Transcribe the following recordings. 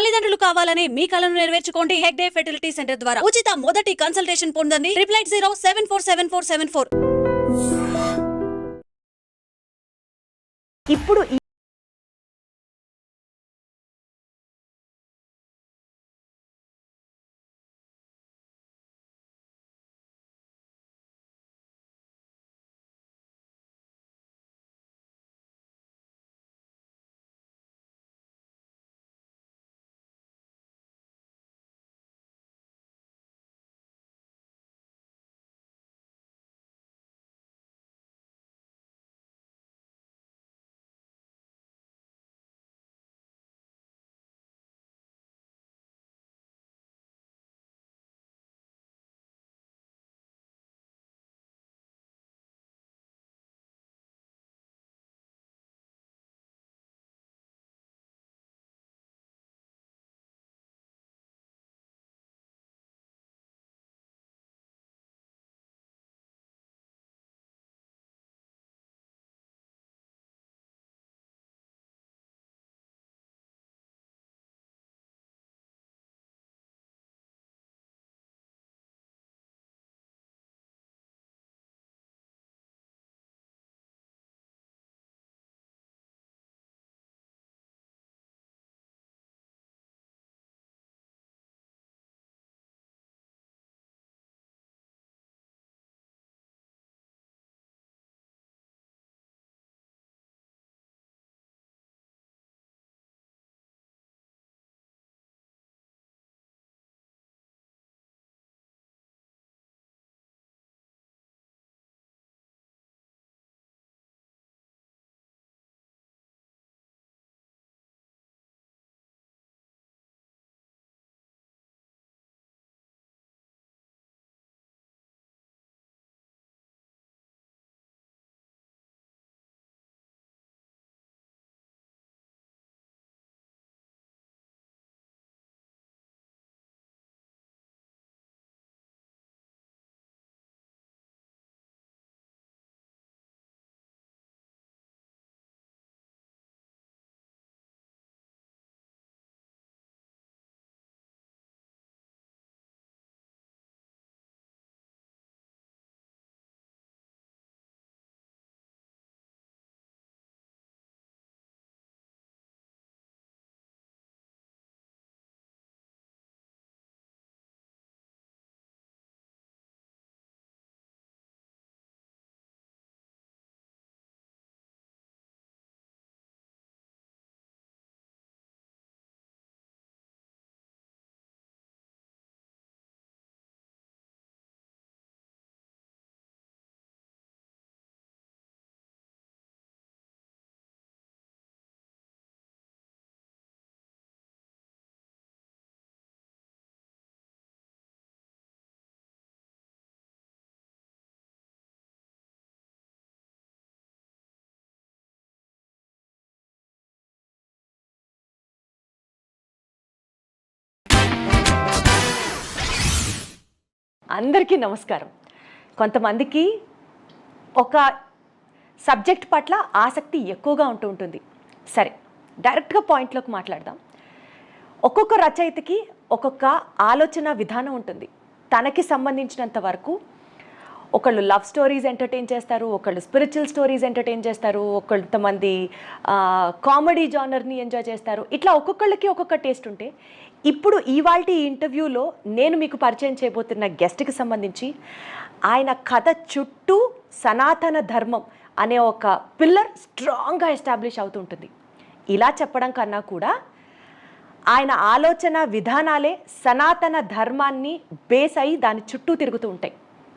తల్లిదండ్రులు కావాలని మీ కలను నెరవేర్చుకోండి హెగ్డే ఫెర్టిలిటీ సెంటర్ ద్వారా. ఉచిత మొదటి కన్సల్టేషన్ పొందండి 8807474474. ఇప్పుడు అందరికీ నమస్కారం. కొంతమందికి ఒక సబ్జెక్ట్ పట్ల ఆసక్తి ఎక్కువగా ఉంటుంది. సరే, డైరెక్ట్గా పాయింట్లోకి మాట్లాడదాం. ఒక్కొక్క రచయితకి ఒక్కొక్క ఆలోచన విధానం ఉంటుంది. తనకి సంబంధించినంత వరకు ఒకళ్ళు లవ్ స్టోరీస్ ఎంటర్టైన్ చేస్తారు, ఒకళ్ళు స్పిరిచువల్ స్టోరీస్ ఎంటర్టైన్ చేస్తారు, కొంతమంది కామెడీ జానర్ని ఎంజాయ్ చేస్తారు. ఇట్లా ఒక్కొక్కళ్ళకి ఒక్కొక్క టేస్ట్ ఉంటే, ఇప్పుడు ఇవాల్టి ఈ ఇంటర్వ్యూలో నేను మీకు పరిచయం చేయబోతున్న గెస్ట్కి సంబంధించి ఆయన కథ చుట్టూ సనాతన ధర్మం అనే ఒక పిల్లర్ స్ట్రాంగ్గా ఎస్టాబ్లిష్ అవుతుంటుంది. ఇలా చెప్పడం కన్నా కూడా ఆయన ఆలోచన విధానాలే సనాతన ధర్మాన్ని బేస్ అయ్యి దాని చుట్టూ తిరుగుతూ ఉంటాయి.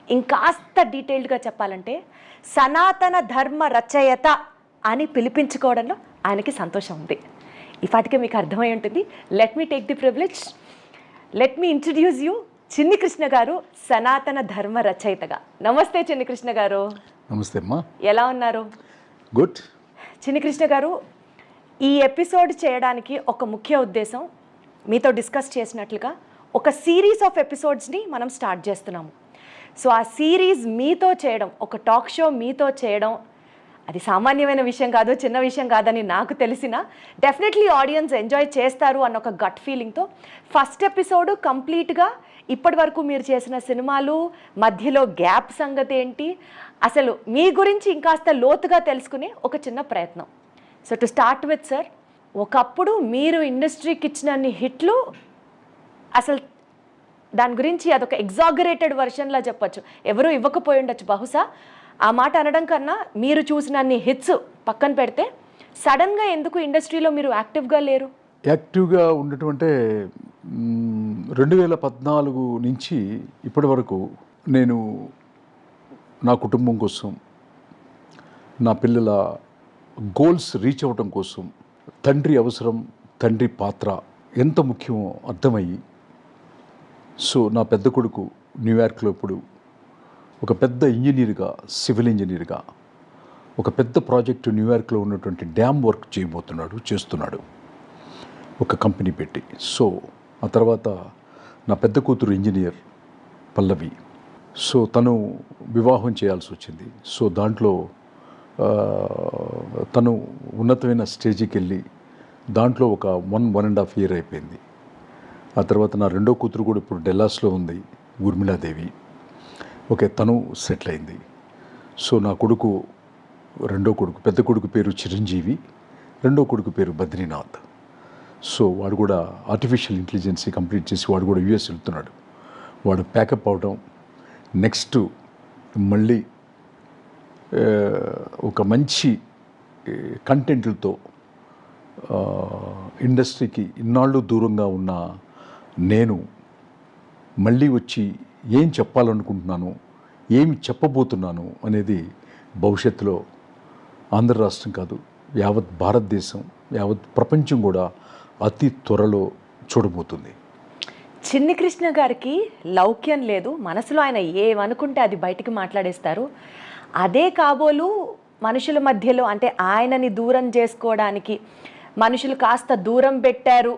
ఇంకాస్త డీటెయిల్డ్గా చెప్పాలంటే సనాతన ధర్మ రచయిత అని పిలిపించుకోవడంలో ఆయనకి సంతోషం ఉంది. ఇప్పటికే మీకు అర్థమై ఉంటుంది. Let me take the privilege, let me introduce you Chinni Krishna గారు, సనాతన ధర్మ రచయితగా. నమస్తే చిన్ని కృష్ణ గారు. నమస్తే అమ్మా. ఎలా ఉన్నారు? గుడ్. చిన్ని కృష్ణ గారు, ఈ ఎపిసోడ్ చేయడానికి ఒక ముఖ్య ఉద్దేశం, మీతో డిస్కస్ చేసినట్లుగా ఒక సిరీస్ ఆఫ్ ఎపిసోడ్స్ని మనం స్టార్ట్ చేస్తున్నాము. సో ఆ సిరీస్ మీతో చేయడం, ఒక టాక్ షో మీతో చేయడం అది సామాన్యమైన విషయం కాదు, చిన్న విషయం కాదని నాకు తెలిసిన డెఫినెట్లీ ఆడియన్స్ ఎంజాయ్ చేస్తారు అన్న ఒక గట్ ఫీలింగ్తో ఫస్ట్ ఎపిసోడ్ కంప్లీట్గా ఇప్పటి వరకు మీరు చేసిన సినిమాలు, మధ్యలో గ్యాప్ సంగతి ఏంటి, అసలు మీ గురించి ఇంకాస్త లోతుగా తెలుసుకునే ఒక చిన్న ప్రయత్నం. So to start with sir, ఒకప్పుడు మీరు ఇండస్ట్రీకి ఇచ్చినన్ని హిట్లు అసలు దాని గురించి అదొక ఎగ్జాగరేటెడ్ వర్షన్లా చెప్పొచ్చు, ఎవరు ఇవ్వకపోయి ఉండొచ్చు బహుశా. ఆ మాట అనడం కన్నా మీరు చూసినన్ని హిట్స్ పక్కన పెడితే సడన్గా ఎందుకు ఇండస్ట్రీలో మీరు యాక్టివ్గా లేరు? యాక్టివ్గా ఉండటం అంటే 2014 నుంచి ఇప్పటి వరకు నేను నా కుటుంబం కోసం, నా పిల్లల గోల్స్ రీచ్ అవ్వటం కోసం తండ్రి అవసరం, తండ్రి పాత్ర ఎంత ముఖ్యమో అర్థమయ్యి, సో నా పెద్ద కొడుకు న్యూయార్క్లో ఇప్పుడు ఒక పెద్ద ఇంజనీర్గా, సివిల్ ఇంజనీర్గా ఒక పెద్ద ప్రాజెక్టు న్యూయార్క్లో ఉన్నటువంటి డ్యామ్ వర్క్ చేస్తున్నాడు ఒక కంపెనీ పెట్టి. సో ఆ తర్వాత నా పెద్ద కూతురు ఇంజనీర్ పల్లవి, సో తను వివాహం చేయాల్సి వచ్చింది. సో దాంట్లో తను ఉన్నతమైన స్టేజ్కి వెళ్ళి దాంట్లో ఒక 1.5 year అయిపోయింది. ఆ తర్వాత నా రెండో కూతురు కూడా ఇప్పుడు డెల్లాస్లో ఉంది, ఊర్మిళాదేవి. ఓకే, తను సెటిల్ అయింది. సో నా కొడుకు, రెండో కొడుకు, పెద్ద కొడుకు పేరు చిరంజీవి, రెండో కొడుకు పేరు బద్రీనాథ్. సో వాడు కూడా ఆర్టిఫిషియల్ ఇంటెలిజెన్సీ కంప్లీట్ చేసి వాడు కూడా యూఎస్ వెళ్తున్నాడు. వాడు ప్యాకప్ అవడం, నెక్స్ట్ మళ్ళీ ఒక మంచి కంటెంట్లతో ఇండస్ట్రీకి ఇన్నాళ్ళు దూరంగా ఉన్న నేను మళ్ళీ వచ్చి ఏం చెప్పాలనుకుంటున్నాను, ఏమి చెప్పబోతున్నాను అనేది భవిష్యత్తులో ఆంధ్ర రాష్ట్రం కాదు, యావత్ భారతదేశం, యావత్ ప్రపంచం కూడా అతి త్వరలో చూడబోతుంది. చిన్ని కృష్ణ గారికి లౌక్యం లేదు, మనసులో ఆయన ఏమనుకుంటే అది బయటికి మాట్లాడేస్తారు. అదే కాబోలు మనుషుల మధ్యలో, అంటే ఆయనని దూరం చేసుకోవడానికి మనుషులు కాస్త దూరం పెట్టారు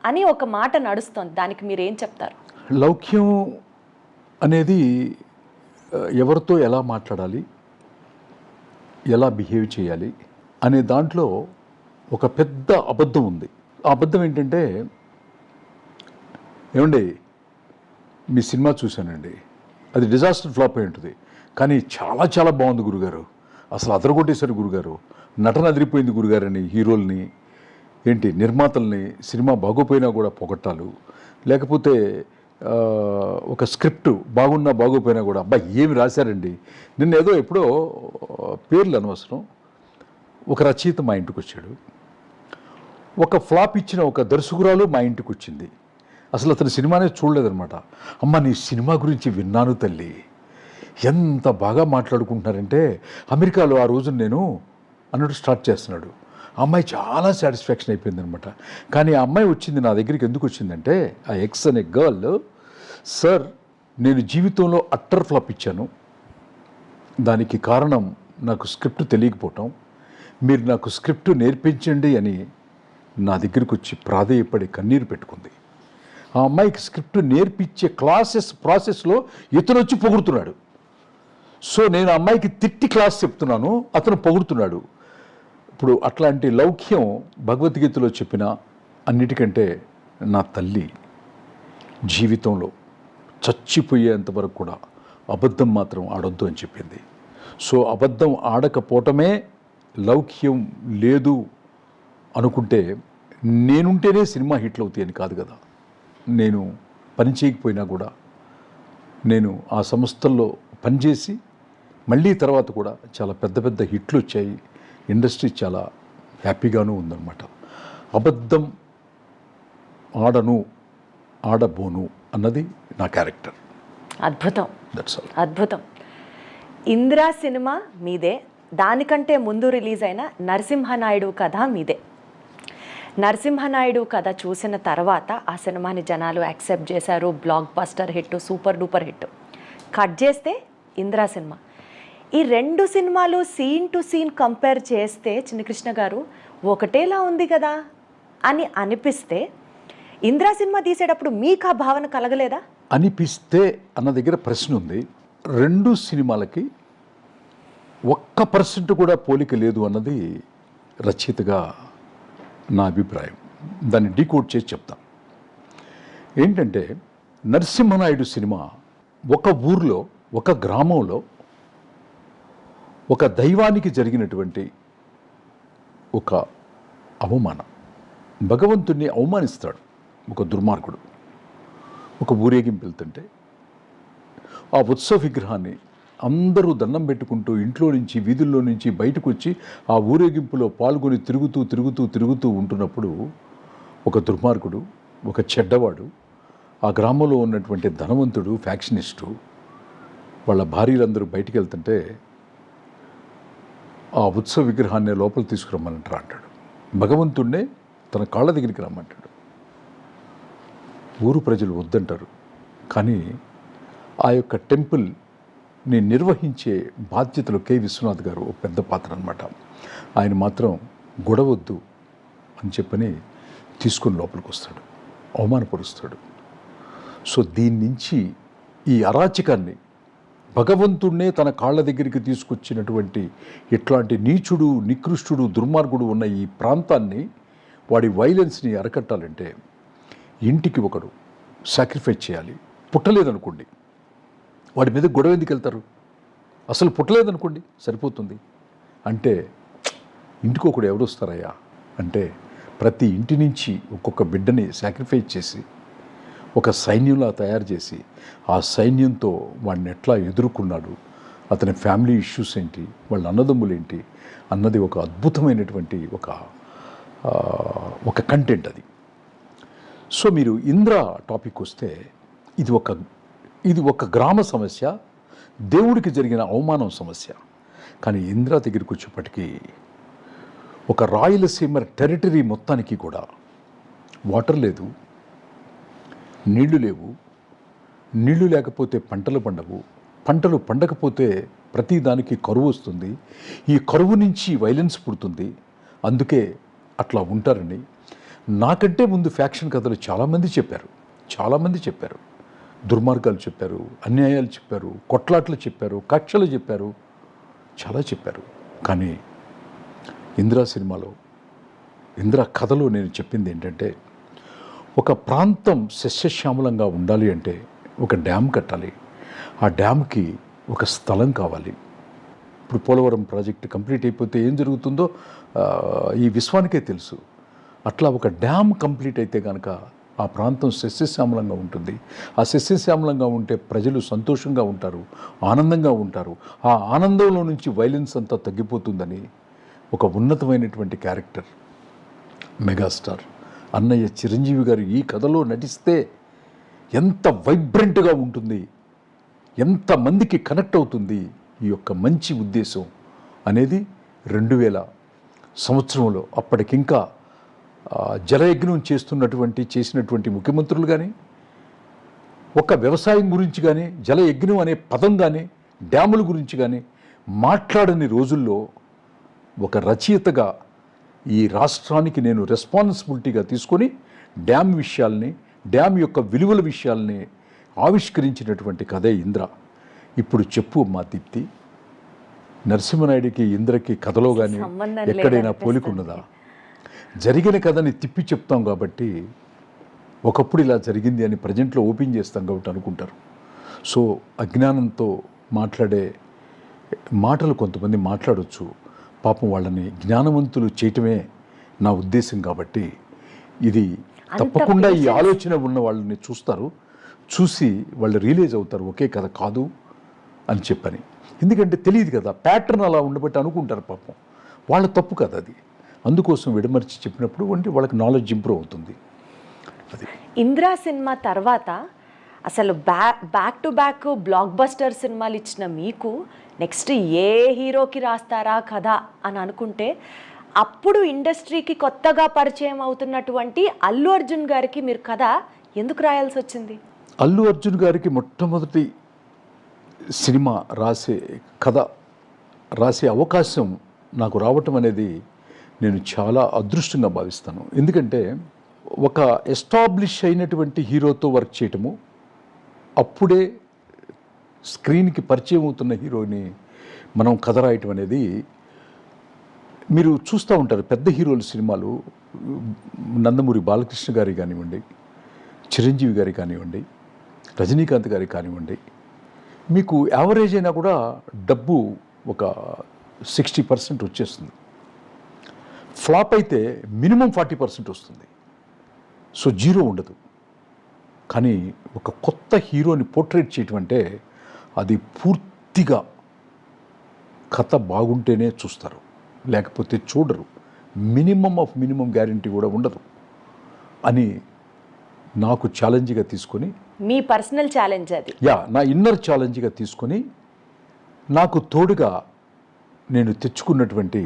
అని ఒక మాట నడుస్తుంది. దానికి మీరు ఏం చెప్తారు? లౌక్యం అనేది ఎవరితో ఎలా మాట్లాడాలి, ఎలా బిహేవ్ చేయాలి అనే దాంట్లో ఒక పెద్ద అబద్ధం ఉంది. ఆ అబద్ధం ఏంటంటే, ఏమండి మీ సినిమా చూశానండి, అది డిజాస్టర్ ఫ్లాప్ అయి ఉంటుంది, కానీ చాలా చాలా బాగుంది గురుగారు, అసలు అదరగొట్టేశారు గురుగారు, నటన అదిరిపోయింది గురుగారు అని హీరోల్ని, ఏంటి నిర్మాతల్ని, సినిమా బాగోపోయినా కూడా పొగట్టాలు, లేకపోతే ఒక స్క్రిప్ట్ బాగున్నా బాగోపోయినా కూడా అబ్బా ఏమి రాశారండి. నిన్న ఏదో ఎప్పుడో పేర్లు అనవసరం, ఒక రచయిత మా ఇంటికి వచ్చాడు, ఒక ఫ్లాప్ ఇచ్చిన ఒక దర్శకురాలు మా ఇంటికి వచ్చింది. అసలు అతను సినిమానే చూడలేదనమాట. అమ్మ నీ సినిమా గురించి విన్నాను తల్లి, ఎంత బాగా మాట్లాడుకుంటున్నారంటే అమెరికాలో ఆ రోజు నేను అన్నట్టు స్టార్ట్ చేస్తున్నాడు. ఆ అమ్మాయి చాలా సాటిస్ఫాక్షన్ అయిపోయింది అనమాట. కానీ ఆ అమ్మాయి వచ్చింది నా దగ్గరికి ఎందుకు వచ్చిందంటే, ఆ ఎక్స్ అనే గర్ల్, సార్ నేను జీవితంలో అట్టర్ ఫ్లాప్ ఇచ్చాను, దానికి కారణం నాకు స్క్రిప్ట్ తెలియకపోవటం, మీరు నాకు స్క్రిప్ట్ నేర్పించండి అని నా దగ్గరికి వచ్చి ప్రాధేయపడి కన్నీరు పెట్టుకుంది. ఆ అమ్మాయికి స్క్రిప్ట్ నేర్పించే ప్రాసెస్లో ఇతను వచ్చి పొగుడుతున్నాడు. సో నేను ఆ అమ్మాయికి తిట్టి క్లాస్ చెప్తున్నాను, అతను పొగుడుతున్నాడు. ఇప్పుడు అట్లాంటి లౌక్యం భగవద్గీతలో చెప్పిన అన్నిటికంటే నా తల్లి జీవితంలో చచ్చిపోయేంత వరకు కూడా అబద్ధం మాత్రం ఆడొద్దు అని చెప్పింది. సో అబద్ధం ఆడకపోవటమే లౌక్యం లేదు అనుకుంటే నేనుంటేనే సినిమా హిట్లు అవుతాయని కాదు కదా. నేను పని చేయకపోయినా కూడా నేను ఆ సంస్థల్లో పనిచేసి మళ్ళీ తర్వాత కూడా చాలా పెద్ద పెద్ద హిట్లు వచ్చాయి, ఇండస్ట్రీ చాలా హ్యాపీగాను ఉందన్నమాట. అబద్ధం ఆడబోను అన్నది నా క్యారెక్టర్. అద్భుతం, దట్స్ ఆల్. అద్భుతం. ఇందిరా సినిమా మీదే, దానికంటే ముందు రిలీజ్ అయిన నరసింహనాయుడు కథ మీదే. నరసింహనాయుడు కథ చూసిన తర్వాత ఆ సినిమాని జనాలు యాక్సెప్ట్ చేశారు, block buster hit, super duper hit. Cut చేస్తే ఇందిరా సినిమా. ఈ రెండు సినిమాలు సీన్ టు సీన్ కంపేర్ చేస్తే చిన్నకృష్ణ గారు ఒకటేలా ఉంది కదా అని అనిపిస్తే, ఇందిరా సినిమా తీసేటప్పుడు మీకు ఆ భావన కలగలేదా? అనిపిస్తే అన్న దగ్గర ప్రశ్న ఉంది. రెండు సినిమాలకి 1% కూడా పోలిక లేదు అన్నది రచయితగా నా అభిప్రాయం. దాన్ని డీకోడ్ చేసి చెప్తాను. ఏంటంటే నరసింహనాయుడు సినిమా ఒక ఊర్లో, ఒక గ్రామంలో ఒక దైవానికి జరిగినటువంటి ఒక అవమానం. భగవంతుణ్ణి అవమానిస్తాడు ఒక దుర్మార్గుడు. ఒక ఊరేగింపు వెళ్తుంటే ఆ ఉత్సవ విగ్రహాన్ని అందరూ దండం పెట్టుకుంటూ ఇంట్లో నుంచి, వీధుల్లో నుంచి బయటకు వచ్చి ఆ ఊరేగింపులో పాల్గొని తిరుగుతూ ఉంటున్నప్పుడు ఒక దుర్మార్గుడు, ఒక చెడ్డవాడు, ఆ గ్రామంలో ఉన్నటువంటి ధనవంతుడు, ఫ్యాక్షనిస్టు వాళ్ళ భార్యలందరూ బయటికి వెళ్తుంటే ఆ ఉత్సవ విగ్రహాన్ని లోపల తీసుకురమ్మంటారు అంటాడు. భగవంతుడినే తన కాళ్ళ దగ్గరికి రమ్మంటాడు. ఊరు ప్రజలు వద్దంటారు. కానీ ఆ యొక్క టెంపుల్ని నిర్వహించే బాధ్యతలు కె. విశ్వనాథ్ గారు ఒక పెద్ద పాత్ర అనమాట. ఆయన మాత్రం గొడవద్దు అని చెప్పని తీసుకుని లోపలికి వస్తాడు, అవమానపరుస్తాడు. సో దీని నుంచి ఈ అరాచకాన్ని, భగవంతుడినే తన కాళ్ళ దగ్గరికి తీసుకొచ్చినటువంటి ఇట్లాంటి నీచుడు, నికృష్టుడు, దుర్మార్గుడు ఉన్న ఈ ప్రాంతాన్ని, వాడి వైలెన్స్ని అరకట్టాలంటే ఇంటికి ఒకడు సాక్రిఫైస్ చేయాలి. పుట్టలేదనుకోండి, వాడి మీద గొడవ ఎందుకు వెళ్తారు? అసలు పుట్టలేదనుకోండి సరిపోతుంది. అంటే ఇంటికి ఒకడు ఎవడొస్తారయ్యా అంటే ప్రతి ఇంటి నుంచి ఒక్కొక్క బిడ్డని సాక్రిఫైస్ చేసి ఒక సైన్యంలా తయారు చేసి ఆ సైన్యంతో వాడిని ఎట్లా ఎదుర్కొన్నాడు, అతని ఫ్యామిలీ ఇష్యూస్ ఏంటి, వాళ్ళ అన్నదమ్ములు ఏంటి అన్నది ఒక అద్భుతమైనటువంటి ఒక కంటెంట్ అది. సో మీరు ఇంద్ర టాపిక్ వస్తే ఇది ఒక గ్రామ సమస్య, దేవుడికి జరిగిన అవమానం సమస్య. కానీ ఇంద్ర దగ్గరికి వచ్చేప్పటికీ ఒక రాయలసీమ టెరిటరీ మొత్తానికి కూడా వాటర్ లేదు, నీళ్లు లేవు, నీళ్లు లేకపోతే పంటలు పండవు, పంటలు పండకపోతే ప్రతి దానికి కరువు వస్తుంది, ఈ కరువు నుంచి వైలెన్స్ పుడుతుంది, అందుకే అట్లా ఉంటారని నాకంటే ముందు ఫ్యాక్షన్ కథలు చాలామంది చెప్పారు. దుర్మార్గాలు చెప్పారు, అన్యాయాలు చెప్పారు, కొట్లాట్లు చెప్పారు, కక్షలు చెప్పారు, చాలా చెప్పారు. కానీ ఇందిరా సినిమాలో, ఇందిరా కథలో నేను చెప్పింది ఏంటంటే ఒక ప్రాంతం సస్యశ్యామలంగా ఉండాలి అంటే ఒక డ్యామ్ కట్టాలి. ఆ డ్యామ్కి ఒక స్థలం కావాలి. ఇప్పుడు పోలవరం ప్రాజెక్టు కంప్లీట్ అయిపోతే ఏం జరుగుతుందో ఈ విశ్వానికే తెలుసు. అట్లా ఒక డ్యామ్ కంప్లీట్ అయితే కనుక ఆ ప్రాంతం సస్యశ్యామలంగా ఉంటుంది. ఆ సస్యశ్యామలంగా ఉంటే ప్రజలు సంతోషంగా ఉంటారు, ఆనందంగా ఉంటారు. ఆ ఆనందంలో నుంచి వైలెన్స్ అంతా తగ్గిపోతుందని ఒక ఉన్నతమైనటువంటి క్యారెక్టర్ మెగాస్టార్ అన్నయ్య చిరంజీవి గారు ఈ కథలో నటిస్తే ఎంత వైబ్రెంట్గా ఉంటుంది, ఎంతమందికి కనెక్ట్ అవుతుంది ఈ యొక్క మంచి ఉద్దేశం అనేది 2000 సంవత్సరంలో అప్పటికింకా జలయజ్ఞం చేసినటువంటి ముఖ్యమంత్రులు కానీ, ఒక వ్యవసాయం గురించి కానీ, జలయజ్ఞం అనే పదం కానీ, డ్యాముల గురించి కానీ మాట్లాడని రోజుల్లో ఒక రచయితగా ఈ రాష్ట్రానికి నేను రెస్పాన్సిబిలిటీగా తీసుకొని డ్యామ్ విషయాల్ని, డ్యామ్ యొక్క విలువల విషయాల్ని ఆవిష్కరించినటువంటి కథే ఇంద్ర. ఇప్పుడు చెప్పు మా దీప్తి, నరసింహనాయుడికి ఇంద్రకి కథలో కానీ ఎక్కడైనా పోలికున్నదా? జరిగిన కథని తిప్పి చెప్తాం కాబట్టి ఒకప్పుడు ఇలా జరిగింది అని ప్రజెంట్లో ఓపెన్ చేస్తాం కాబట్టి అనుకుంటారు. సో అజ్ఞానంతో మాట్లాడే మాటలు కొంతమంది మాట్లాడవచ్చు. పాపం వాళ్ళని జ్ఞానవంతులు చేయటమే నా ఉద్దేశం. కాబట్టి ఇది తప్పకుండా ఈ ఆలోచన ఉన్న వాళ్ళని చూసి వాళ్ళు రియలైజ్ అవుతారు ఒకే కథ కాదు అని చెప్పని. ఎందుకంటే తెలియదు కదా, ప్యాటర్న్ అలా ఉండబట్టి అనుకుంటారు. పాపం వాళ్ళ తప్పు కదా అది. అందుకోసం విడమర్చి చెప్పినప్పుడు వాళ్ళకి నాలెడ్జ్ ఇంప్రూవ్ అవుతుంది. అది ఇంద్రా సినిమా తర్వాత అసలు back to back block buster సినిమాలు ఇచ్చిన మీకు నెక్స్ట్ ఏ హీరోకి రాస్తారా కథ అని అనుకుంటే అప్పుడు ఇండస్ట్రీకి కొత్తగా పరిచయం అవుతున్నటువంటి అల్లు అర్జున్ గారికి మీరు కథ ఎందుకు రాయాల్సి వచ్చింది? అల్లు అర్జున్ గారికి మొట్టమొదటి సినిమా రాసే అవకాశం నాకు రావటం అనేది నేను చాలా అదృష్టంగా భావిస్తాను. ఎందుకంటే ఒక ఎస్టాబ్లిష్ అయినటువంటి హీరోతో వర్క్ చేయటము, అప్పుడే స్క్రీన్కి పరిచయం అవుతున్న హీరోని మనం కథ రాయటం అనేది మీరు చూస్తూ ఉంటారు. పెద్ద హీరోల సినిమాలు నందమూరి బాలకృష్ణ గారి కానివ్వండి, చిరంజీవి గారి కానివ్వండి, రజనీకాంత్ గారి కానివ్వండి, మీకు యావరేజ్ అయినా కూడా డబ్బు ఒక 60% వచ్చేస్తుంది. ఫ్లాప్ అయితే మినిమం 40% వస్తుంది. సో జీరో ఉండదు. కానీ ఒక కొత్త హీరోని పోర్ట్రేట్ చేయటం అంటే అది పూర్తిగా కథ బాగుంటేనే చూస్తారు, లేకపోతే చూడరు. మినిమం గ్యారంటీ కూడా ఉండదు అని నాకు ఛాలెంజ్గా తీసుకొని, మీ పర్సనల్ ఛాలెంజ్ అది. నా ఇన్నర్ ఛాలెంజ్గా తీసుకొని నాకు తోడుగా నేను తెచ్చుకున్నటువంటి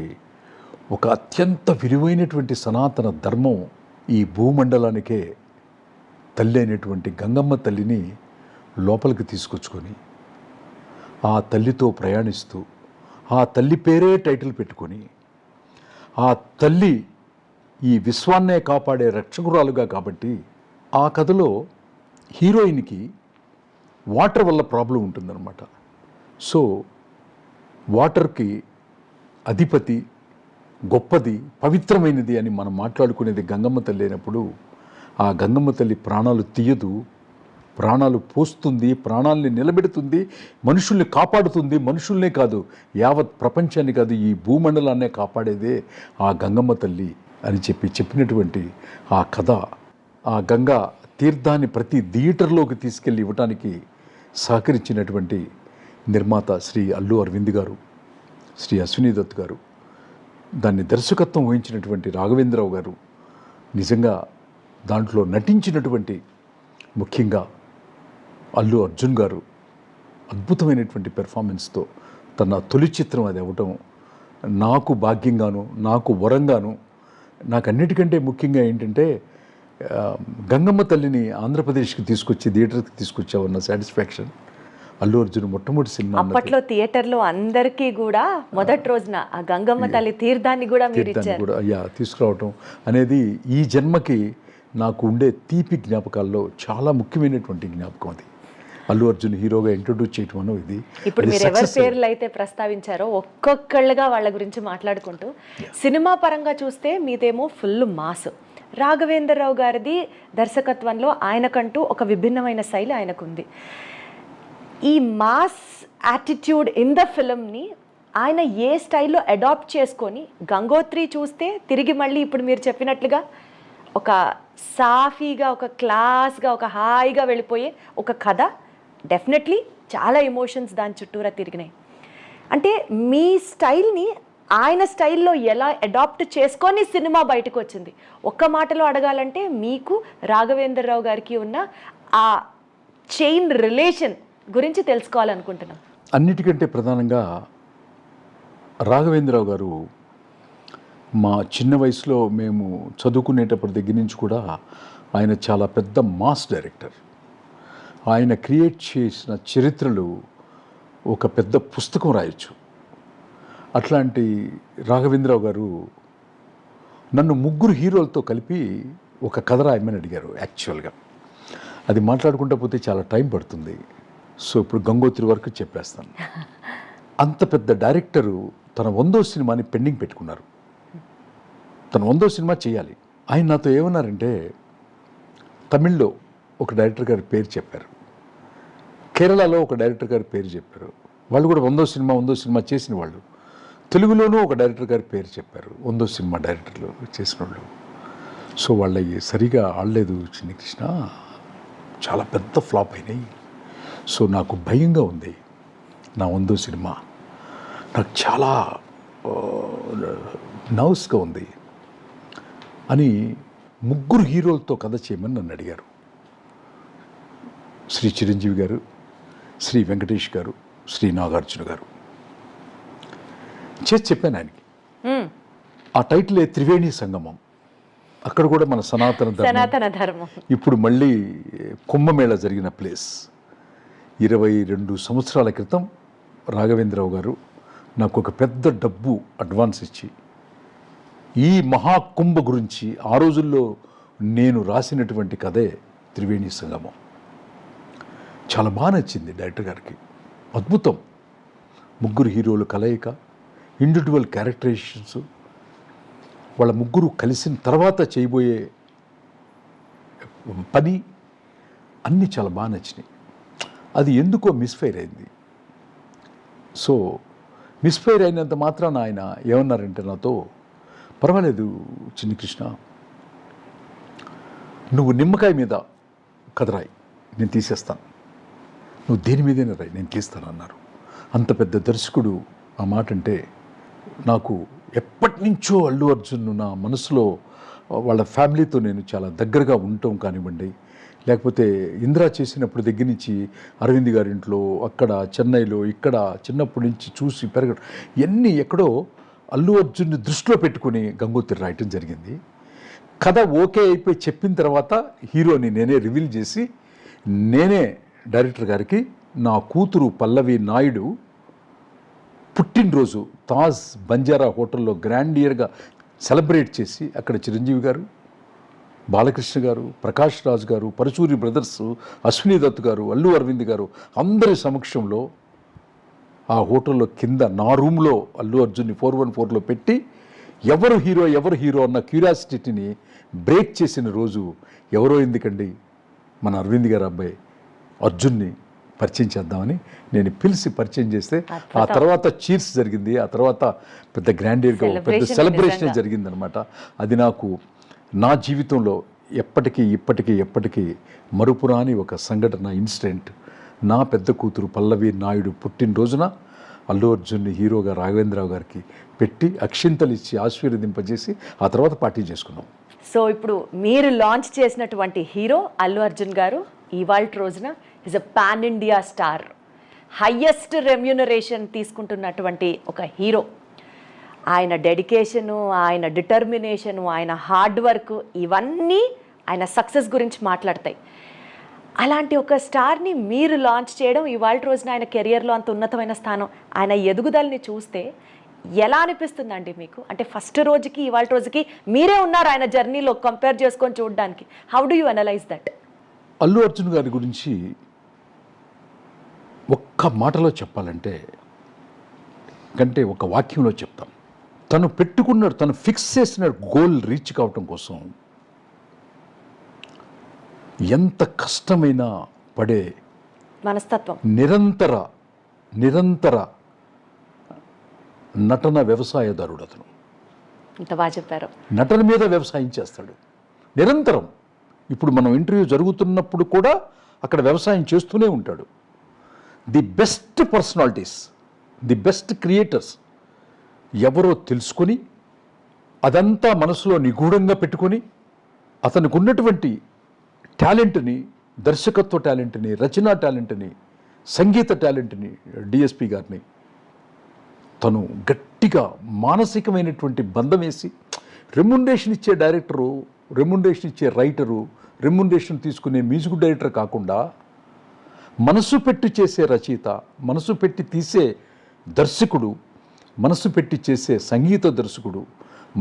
ఒక అత్యంత విలువైనటువంటి సనాతన ధర్మం, ఈ భూమండలానికే తల్లి అయినటువంటి గంగమ్మ తల్లిని లోపలికి తీసుకొచ్చుకొని ఆ తల్లితో ప్రయాణిస్తూ ఆ తల్లి పేరే టైటిల్ పెట్టుకొని ఆ తల్లి ఈ విశ్వాన్నే కాపాడే రక్షకురాలుగా, కాబట్టి ఆ కథలో హీరోయిన్కి వాటర్ వల్ల ప్రాబ్లం ఉంటుందన్నమాట. సో వాటర్కి అధిపతి, గొప్పది, పవిత్రమైనది అని మనం మాట్లాడుకునేది గంగమ్మ తల్లి అయినప్పుడు ఆ గంగమ్మ తల్లి ప్రాణాలు తీయదు, ప్రాణాలు పోస్తుంది, ప్రాణాలని నిలబెడుతుంది, మనుషుల్ని కాపాడుతుంది. మనుషుల్నే కాదు, యావత్ ప్రపంచాన్ని కాదు, ఈ భూమండలాన్నే కాపాడేదే ఆ గంగమ్మ తల్లి అని చెప్పినటువంటి ఆ కథ, ఆ గంగా తీర్థాన్ని ప్రతి థియేటర్లోకి తీసుకెళ్ళి ఇవ్వటానికి సహకరించినటువంటి నిర్మాత శ్రీ అల్లు అరవింద్ గారు, శ్రీ అశ్విని దత్ గారు, దాన్ని దర్శకత్వం వహించినటువంటి రాఘవేంద్రరావు గారు, నిజంగా దాంట్లో నటించినటువంటి ముఖ్యంగా అల్లు అర్జున్ గారు అద్భుతమైనటువంటి పెర్ఫార్మెన్స్తో తన తొలి చిత్రం అది అవ్వటం నాకు భాగ్యంగాను, నాకు వరంగాను, నాకు అన్నిటికంటే ముఖ్యంగా ఏంటంటే గంగమ్మ తల్లిని ఆంధ్రప్రదేశ్కి తీసుకొచ్చి థియేటర్కి తీసుకొచ్చావన్న సాటిస్ఫాక్షన్. అల్లు అర్జున్ మొట్టమొదటి సినిమా అప్పట్లో థియేటర్లో అందరికీ కూడా మొదటి రోజున ఆ గంగమ్మ తల్లి తీర్థాన్ని కూడా మీరు ఇచ్చారు. కూడా తీసుకురావటం అనేది ఈ జన్మకి నాకు ఉండే తీపి జ్ఞాపకాల్లో చాలా ముఖ్యమైనటువంటి జ్ఞాపకం అది. అల్లు అర్జున్ హీరోగా ఇంట్రొడ్యూస్ చేయటం అన్నో ఇది. ఇప్పుడు మీరు ఎవరి పేర్లు అయితే ప్రస్తావించారో ఒక్కొక్కళ్ళుగా వాళ్ళ గురించి మాట్లాడుకుంటూ, సినిమా పరంగా చూస్తే మీదేమో ఫుల్ మాస్, రాఘవేంద్రరావు గారిది దర్శకత్వంలో ఆయనకంటూ ఒక విభిన్నమైన శైలి ఆయనకుంది. ఈ మాస్ యాటిట్యూడ్ ఇన్ ద ఫిల్మ్ని ఆయన ఏ స్టైల్లో అడాప్ట్ చేసుకొని, గంగోత్రి చూస్తే తిరిగి మళ్ళీ ఇప్పుడు మీరు చెప్పినట్లుగా ఒక సాఫీగా, ఒక క్లాస్గా, ఒక హాయిగా వెళ్ళిపోయే ఒక కథ, డెఫినెట్లీ చాలా ఎమోషన్స్ దాని చుట్టూరా తిరిగినాయి. అంటే మీ స్టైల్ని ఆయన స్టైల్లో ఎలా అడాప్ట్ చేసుకొని సినిమా బయటకు వచ్చింది? ఒక్క మాటలో అడగాలంటే మీకు రాఘవేంద్రరావు గారికి ఉన్న ఆ చైన్ రిలేషన్ గురించి తెలుసుకోవాలనుకుంటున్నాం. అన్నిటికంటే ప్రధానంగా రాఘవేంద్రరావు గారు మా చిన్న వయసులో మేము చదువుకునేటప్పటి దగ్గర నుంచి కూడా ఆయన చాలా పెద్ద మాస్ డైరెక్టర్. ఆయన క్రియేట్ చేసిన చరిత్రలు ఒక పెద్ద పుస్తకం రాయొచ్చు. అట్లాంటి రాఘవేంద్రరావు గారు నన్ను 3 హీరోలతో కలిపి ఒక కథ రాయమని అడిగారు. యాక్చువల్గా అది మాట్లాడుకుంటూ పోతే చాలా టైం పడుతుంది. సో ఇప్పుడు గంగోత్రి వరకు చెప్పేస్తాను. అంత పెద్ద డైరెక్టరు తన 100వ సినిమాని పెండింగ్ పెట్టుకున్నారు. తన 100వ సినిమా చేయాలి. ఆయన నాతో ఏమన్నారంటే, తమిళ్లో ఒక డైరెక్టర్ గారి పేరు చెప్పారు, కేరళలో ఒక డైరెక్టర్ గారి పేరు చెప్పారు. వాళ్ళు కూడా 100వ సినిమా చేసిన వాళ్ళు. తెలుగులోనూ ఒక డైరెక్టర్ గారి పేరు చెప్పారు, 100వ సినిమా డైరెక్టర్లు చేసిన వాళ్ళు. సో వాళ్ళవి సరిగా ఆడలేదు చిన్ని కృష్ణ, చాలా పెద్ద ఫ్లాప్ అయినాయి. సో నాకు భయంగా ఉంది నా 100వ సినిమా, నాకు చాలా నర్వస్గా ఉంది అని 3 హీరోలతో కథ చేయమని నన్ను అడిగారు. శ్రీ చిరంజీవి గారు, శ్రీ వెంకటేష్ గారు, శ్రీ నాగార్జున గారు. చేసి చెప్పాను ఆయనకి. ఆ టైటిలే త్రివేణి సంగమం. అక్కడ కూడా మన సనాతన ధర్మం ఇప్పుడు మళ్ళీ కుంభమేళ జరిగిన ప్లేస్. 22 సంవత్సరాల క్రితం రాఘవేంద్రరావు గారు నాకు ఒక పెద్ద డబ్బు అడ్వాన్స్ ఇచ్చి ఈ మహాకుంభ గురించి ఆ రోజుల్లో నేను రాసినటువంటి కథే త్రివేణి సంగమం. చాలా బాగా నచ్చింది డైరెక్టర్ గారికి. అద్భుతం. ముగ్గురు హీరోలు కలయిక, ఇండివిజువల్ క్యారెక్టరైజేషన్స్, వాళ్ళ ముగ్గురు కలిసిన తర్వాత చేయబోయే పని అన్నీ చాలా బాగా నచ్చినాయి. అది ఎందుకో మిస్ఫైర్ అయింది. సో మిస్ఫైర్ అయినంత మాత్రాన ఆయన ఏమన్నారంటే నాతో, పర్వాలేదు చిన్ని కృష్ణ, నువ్వు నిమ్మకాయ మీద కదరాయి, నేను తీసేస్తాను, నువ్వు దేని మీదైనా రాయి, నేను తీస్తాను అన్నారు. అంత పెద్ద దర్శకుడు ఆ మాట అంటే నాకు ఎప్పటి నుంచో అల్లు అర్జున్ నా మనసులో వాళ్ళ ఫ్యామిలీతో నేను చాలా దగ్గరగా ఉండటం కానివ్వండి, లేకపోతే ఇందిరా చేసినప్పుడు దగ్గర నుంచి అరవింద్ గారి ఇంట్లో, అక్కడ చెన్నైలో, ఇక్కడ చిన్నప్పటి నుంచి చూసి పెరగడం, ఇవన్నీ ఎక్కడో అల్లు అర్జున్ని దృష్టిలో పెట్టుకుని గంగోత్రి రాయటం జరిగింది. కథ ఓకే అయిపోయి చెప్పిన తర్వాత హీరోని నేనే రివీల్ చేసి నేనే డైరెక్టర్ గారికి నా కూతురు పల్లవి నాయుడు పుట్టినరోజు తాజ్ బంజారా హోటల్లో గ్రాండియర్గా సెలబ్రేట్ చేసి, అక్కడ చిరంజీవి గారు, బాలకృష్ణ గారు, ప్రకాష్ రాజ్ గారు, పరచూరి బ్రదర్స్, అశ్విని దత్ గారు, అల్లు అరవింద్ గారు అందరి సమక్షంలో ఆ హోటల్లో కింద నా రూమ్లో అల్లు అర్జున్ని 414లో పెట్టి ఎవరు హీరో అన్న క్యూరియాసిటీని బ్రేక్ చేసిన రోజు. ఎవరో ఎందుకండి, మన అరవింద్ గారు అబ్బాయి అర్జున్ని పరిచయం చేద్దామని నేను పిలిచి పరిచయం చేస్తే ఆ తర్వాత చీర్స్ జరిగింది. ఆ తర్వాత పెద్ద గ్రాండియర్గా పెద్ద సెలబ్రేషన్ జరిగిందనమాట. అది నాకు నా జీవితంలో ఎప్పటికీ మరుపురాని ఒక సంఘటన, ఇన్సిడెంట్. నా పెద్ద కూతురు పల్లవి నాయుడు పుట్టినరోజున అల్లు అర్జున్ని హీరోగా రాఘవేంద్రరావు గారికి పెట్టి అక్షింతలు ఇచ్చి ఆశీర్వదింపజేసి ఆ తర్వాత పార్టీ చేసుకున్నాం. సో ఇప్పుడు మీరు లాంచ్ చేసినటువంటి హీరో అల్లు అర్జున్ గారు ఇవాళ రోజున is a pan India star, highest remuneration తీసుకుంటున్నటువంటి ఒక హీరో. ఆయన డెడికేషను, ఆయన డిటర్మినేషను, ఆయన హార్డ్ వర్క్, ఇవన్నీ ఆయన సక్సెస్ గురించి మాట్లాడతాయి. అలాంటి ఒక స్టార్ని మీరు లాంచ్ చేయడం, ఇవాళ రోజున ఆయన కెరియర్లో అంత ఉన్నతమైన స్థానం, ఆయన ఎదుగుదలని చూస్తే ఎలా అనిపిస్తుందండి మీకు? అంటే ఫస్ట్ రోజుకి ఇవాళ రోజుకి మీరే ఉన్నారు ఆయన జర్నీలో కంపేర్ చేసుకొని చూడడానికి. How do you analyse that? Allu Arjun గారి గురించి ఒక్క మాటలో చెప్పాలంటే, కంటే ఒక వాక్యంలో చెప్తాం. తను ఫిక్స్ చేసిన గోల్ రీచ్ కావటం కోసం ఎంత కష్టమైనా పడే మనస్తత్వం, నిరంతర నటన వ్యవసాయదారుడు అతను. ఇంత బాగా చెప్పారు. నటన మీద వ్యవసాయం చేస్తాడు నిరంతరం. ఇప్పుడు మనం ఇంటర్వ్యూ జరుగుతున్నప్పుడు కూడా అక్కడ వ్యవసాయం చేస్తూనే ఉంటాడు. The best personalities, the best creators ఎవరో తెలుసుకొని అదంతా మనసులో నిగూఢంగా పెట్టుకొని అతనికి ఉన్నటువంటి టాలెంట్ని, దర్శకత్వ టాలెంట్ని, రచనా టాలెంట్ని, సంగీత టాలెంట్ని, డిఎస్పి గారిని తను గట్టిగా మానసికమైనటువంటి బంధం వేసి, రెమ్యునరేషన్ ఇచ్చే డైరెక్టరు, రెమ్యునరేషన్ ఇచ్చే రైటరు, రెమ్యునరేషన్ తీసుకునే మ్యూజిక్ డైరెక్టర్ కాకుండా మనసు పెట్టి చేసే రచయిత, మనసు పెట్టి తీసే దర్శకుడు, మనసు పెట్టి చేసే సంగీత దర్శకుడు,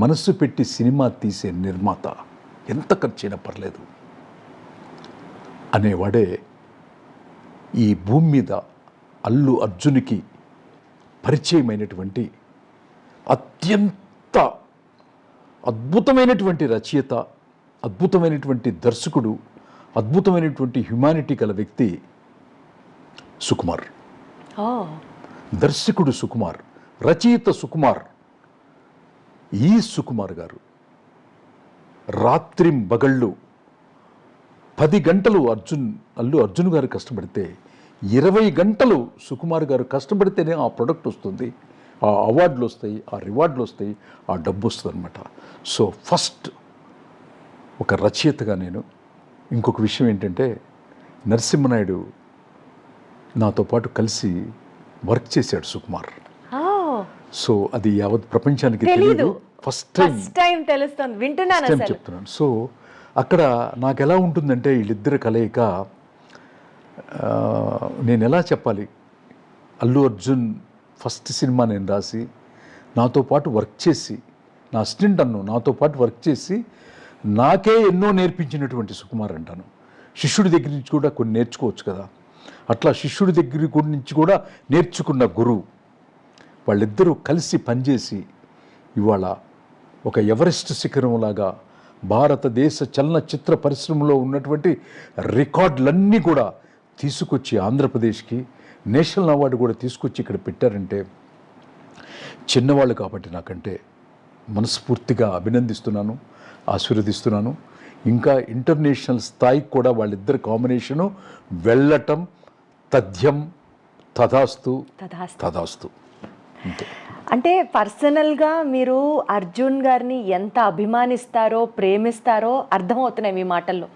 మనసు పెట్టి సినిమా తీసే నిర్మాత, ఎంత ఖర్చైనా పర్లేదు అనేవాడే ఈ భూమి మీద అల్లు అర్జున్కి పరిచయమైనటువంటి అత్యంత అద్భుతమైనటువంటి రచయిత, అద్భుతమైనటువంటి దర్శకుడు, అద్భుతమైనటువంటి హ్యుమానిటీ గల వ్యక్తి సుకుమార్. దర్శకుడు సుకుమార్, రచయిత సుకుమార్. ఈ సుకుమార్ గారు రాత్రింబగళ్ళు 10 గంటలు అల్లు అర్జున్ గారు కష్టపడితే 20 గంటలు సుకుమార్ గారు కష్టపడితేనే ఆ ప్రొడక్ట్ వస్తుంది, ఆ అవార్డులు వస్తాయి, ఆ రివార్డులు వస్తాయి, ఆ డబ్బు వస్తుంది అనమాట. సో ఫస్ట్ ఒక రచయితగా నేను ఇంకొక విషయం ఏంటంటే, నరసింహనాయుడు నాతో పాటు కలిసి వర్క్ చేశాడు సుకుమార్. సో అది యావత్ ప్రపంచానికి తెలియదు, ఫస్ట్ టైం తెలుస్తుంది, వింటున్నాను, చెప్తున్నాను. సో అక్కడ నాకు ఎలా ఉంటుందంటే వీళ్ళిద్దరి కలయిక, నేను ఎలా చెప్పాలి, అల్లు అర్జున్ ఫస్ట్ సినిమా నేను రాసి నాతో పాటు వర్క్ చేసి, నా అసిస్టెంట్ నాతో పాటు వర్క్ చేసి నాకే ఎన్నో నేర్పించినటువంటి సుకుమార్ అంటాను. శిష్యుడి దగ్గర నుంచి కూడా కొన్ని నేర్చుకోవచ్చు కదా, అట్లా శిష్యుడి దగ్గర నుంచి కూడా నేర్చుకున్న గురువు వాళ్ళిద్దరూ కలిసి పనిచేసి ఇవాళ ఒక ఎవరెస్ట్ శిఖరంలాగా భారతదేశ చలనచిత్ర పరిశ్రమలో ఉన్నటువంటి రికార్డులన్నీ కూడా తీసుకొచ్చి ఆంధ్రప్రదేశ్కి నేషనల్ అవార్డు కూడా తీసుకొచ్చి ఇక్కడ పెట్టారంటే చిన్నవాళ్ళు కాబట్టి నాకంటే మనస్ఫూర్తిగా అభినందిస్తున్నాను, ఆశీర్వదిస్తున్నాను. ఇంకా ఇంటర్నేషనల్ స్థాయికి కూడా వాళ్ళిద్దరు కాంబినేషను వెళ్ళటం తథ్యం తథాస్తు తథాస్తు అంతే. అంటే పర్సనల్గా మీరు అర్జున్ గారిని ఎంత అభిమానిస్తారో ప్రేమిస్తారో అర్థమవుతున్నాయి మీ మాటల్లో.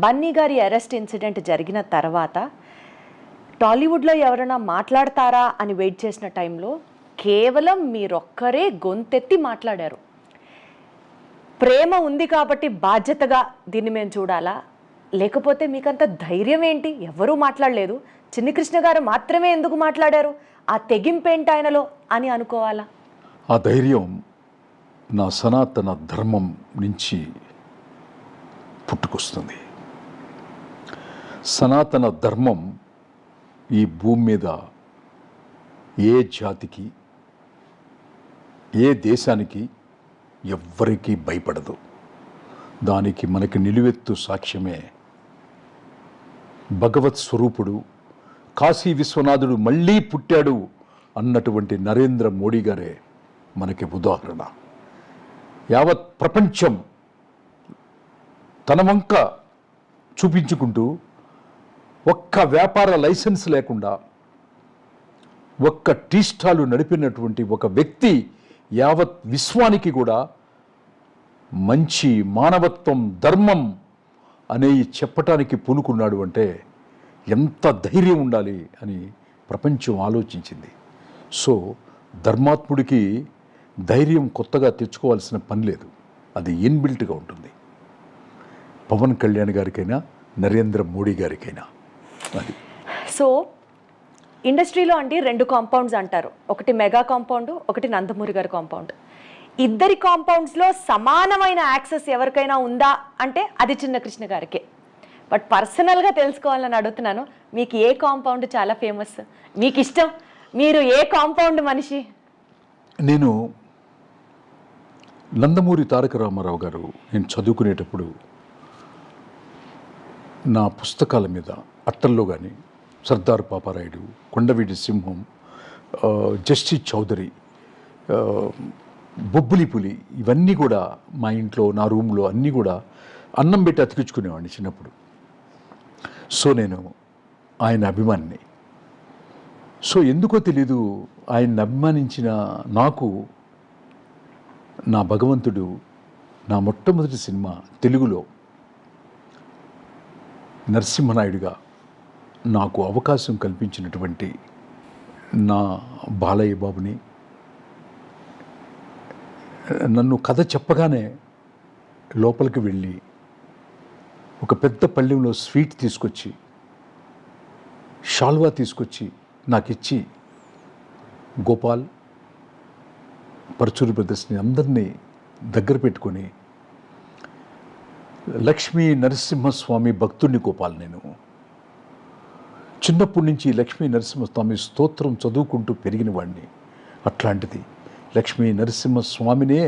బన్నీ గారి అరెస్ట్ ఇన్సిడెంట్ జరిగిన తర్వాత టాలీవుడ్లో ఎవరైనా మాట్లాడతారా అని వెయిట్ చేసిన టైంలో కేవలం మీరొక్కరే గొంతెత్తి మాట్లాడారు. ప్రేమ ఉంది కాబట్టి బాధ్యతగా దీన్ని మేము చూడాలా, లేకపోతే మీకంత ధైర్యం ఏంటి? ఎవరూ మాట్లాడలేదు, చిన్ని కృష్ణ గారు మాత్రమే ఎందుకు మాట్లాడారు, ఆ తెగింపేంటి ఆయనలో అని అనుకోవాలా? ఆ ధైర్యం నా సనాతన ధర్మం నుంచి పుట్టుకొస్తుంది. సనాతన ధర్మం ఈ భూమి మీద ఏ జాతికి ఏ దేశానికి ఎవ్వరికీ భయపడదు. దానికి మనకి నిలువెత్తు సాక్ష్యమే భగవత్ స్వరూపుడు కాశీ విశ్వనాథుడు మళ్ళీ పుట్టాడు అన్నటువంటి నరేంద్ర మోడీ గారే మనకి ఉదాహరణ. యావత్ ప్రపంచం తన వంక చూపించుకుంటూ ఒక్క వ్యాపార లైసెన్స్ లేకుండా ఒక్క టీ స్టాలు నడిపినటువంటి ఒక వ్యక్తి యావత్ విశ్వానికి కూడా మంచి మానవత్వం ధర్మం అనేవి చెప్పటానికి పూనుకున్నాడు అంటే ఎంత ధైర్యం ఉండాలి అని ప్రపంచం ఆలోచించింది. సో ధర్మాత్ముడికి ధైర్యం కొత్తగా తెచ్చుకోవాల్సిన పని లేదు, అది ఇన్బిల్ట్గా ఉంటుంది. పవన్ కళ్యాణ్ గారికైనా నరేంద్ర మోడీ గారికైనా అది. సో ఇండస్ట్రీలో అంటే 2 కాంపౌండ్స్ అంటారు, ఒకటి మెగా కాంపౌండ్, ఒకటి నందమూరి గారి కాంపౌండ్. ఇద్దరి కాంపౌండ్స్లో సమానమైన యాక్సెస్ ఎవరికైనా ఉందా అంటే అది చిన్న కృష్ణ గారికే. బట్ పర్సనల్గా తెలుసుకోవాలని అడుగుతున్నాను, మీకు ఏ కాంపౌండ్ చాలా ఫేమస్, మీకు ఇష్టం, మీరు ఏ కాంపౌండ్ మనిషి? నేను నందమూరి తారక రామారావు గారు నేను చదువుకునేటప్పుడు నా పుస్తకాల మీద అట్టల్లో కానీ సర్దార్ పాపారాయుడు, కొండవీటి సింహం, జస్టిస్ చౌదరి, బొబ్బులి పులి ఇవన్నీ కూడా మా ఇంట్లో నా రూమ్లో అన్నీ కూడా అన్నం పెట్టి అతికించుకునేవాడిని చిన్నప్పుడు. సో నేను ఆయన అభిమానిని. సో ఎందుకో తెలీదు ఆయన్ని అభిమానించిన నాకు నా భగవంతుడు నా మొట్టమొదటి సినిమా తెలుగులో నరసింహనాయుడుగా నాకు అవకాశం కల్పించినటువంటి నా బాలయ్య బాబుని నన్ను కథ చెప్పగానే లోపలికి వెళ్ళి ఒక పెద్ద పళ్ళెంలో స్వీట్ తీసుకొచ్చి షాల్వా తీసుకొచ్చి నాకు ఇచ్చి గోపాల్ పరచూరి బ్రదర్స్ని అందరినీ దగ్గర పెట్టుకొని లక్ష్మీ నరసింహస్వామి భక్తుడిని గోపాల్. నేను చిన్నప్పటి నుంచి లక్ష్మీ నరసింహస్వామి స్తోత్రం చదువుకుంటూ పెరిగిన వాడిని. అట్లాంటిది లక్ష్మీ నరసింహస్వామినే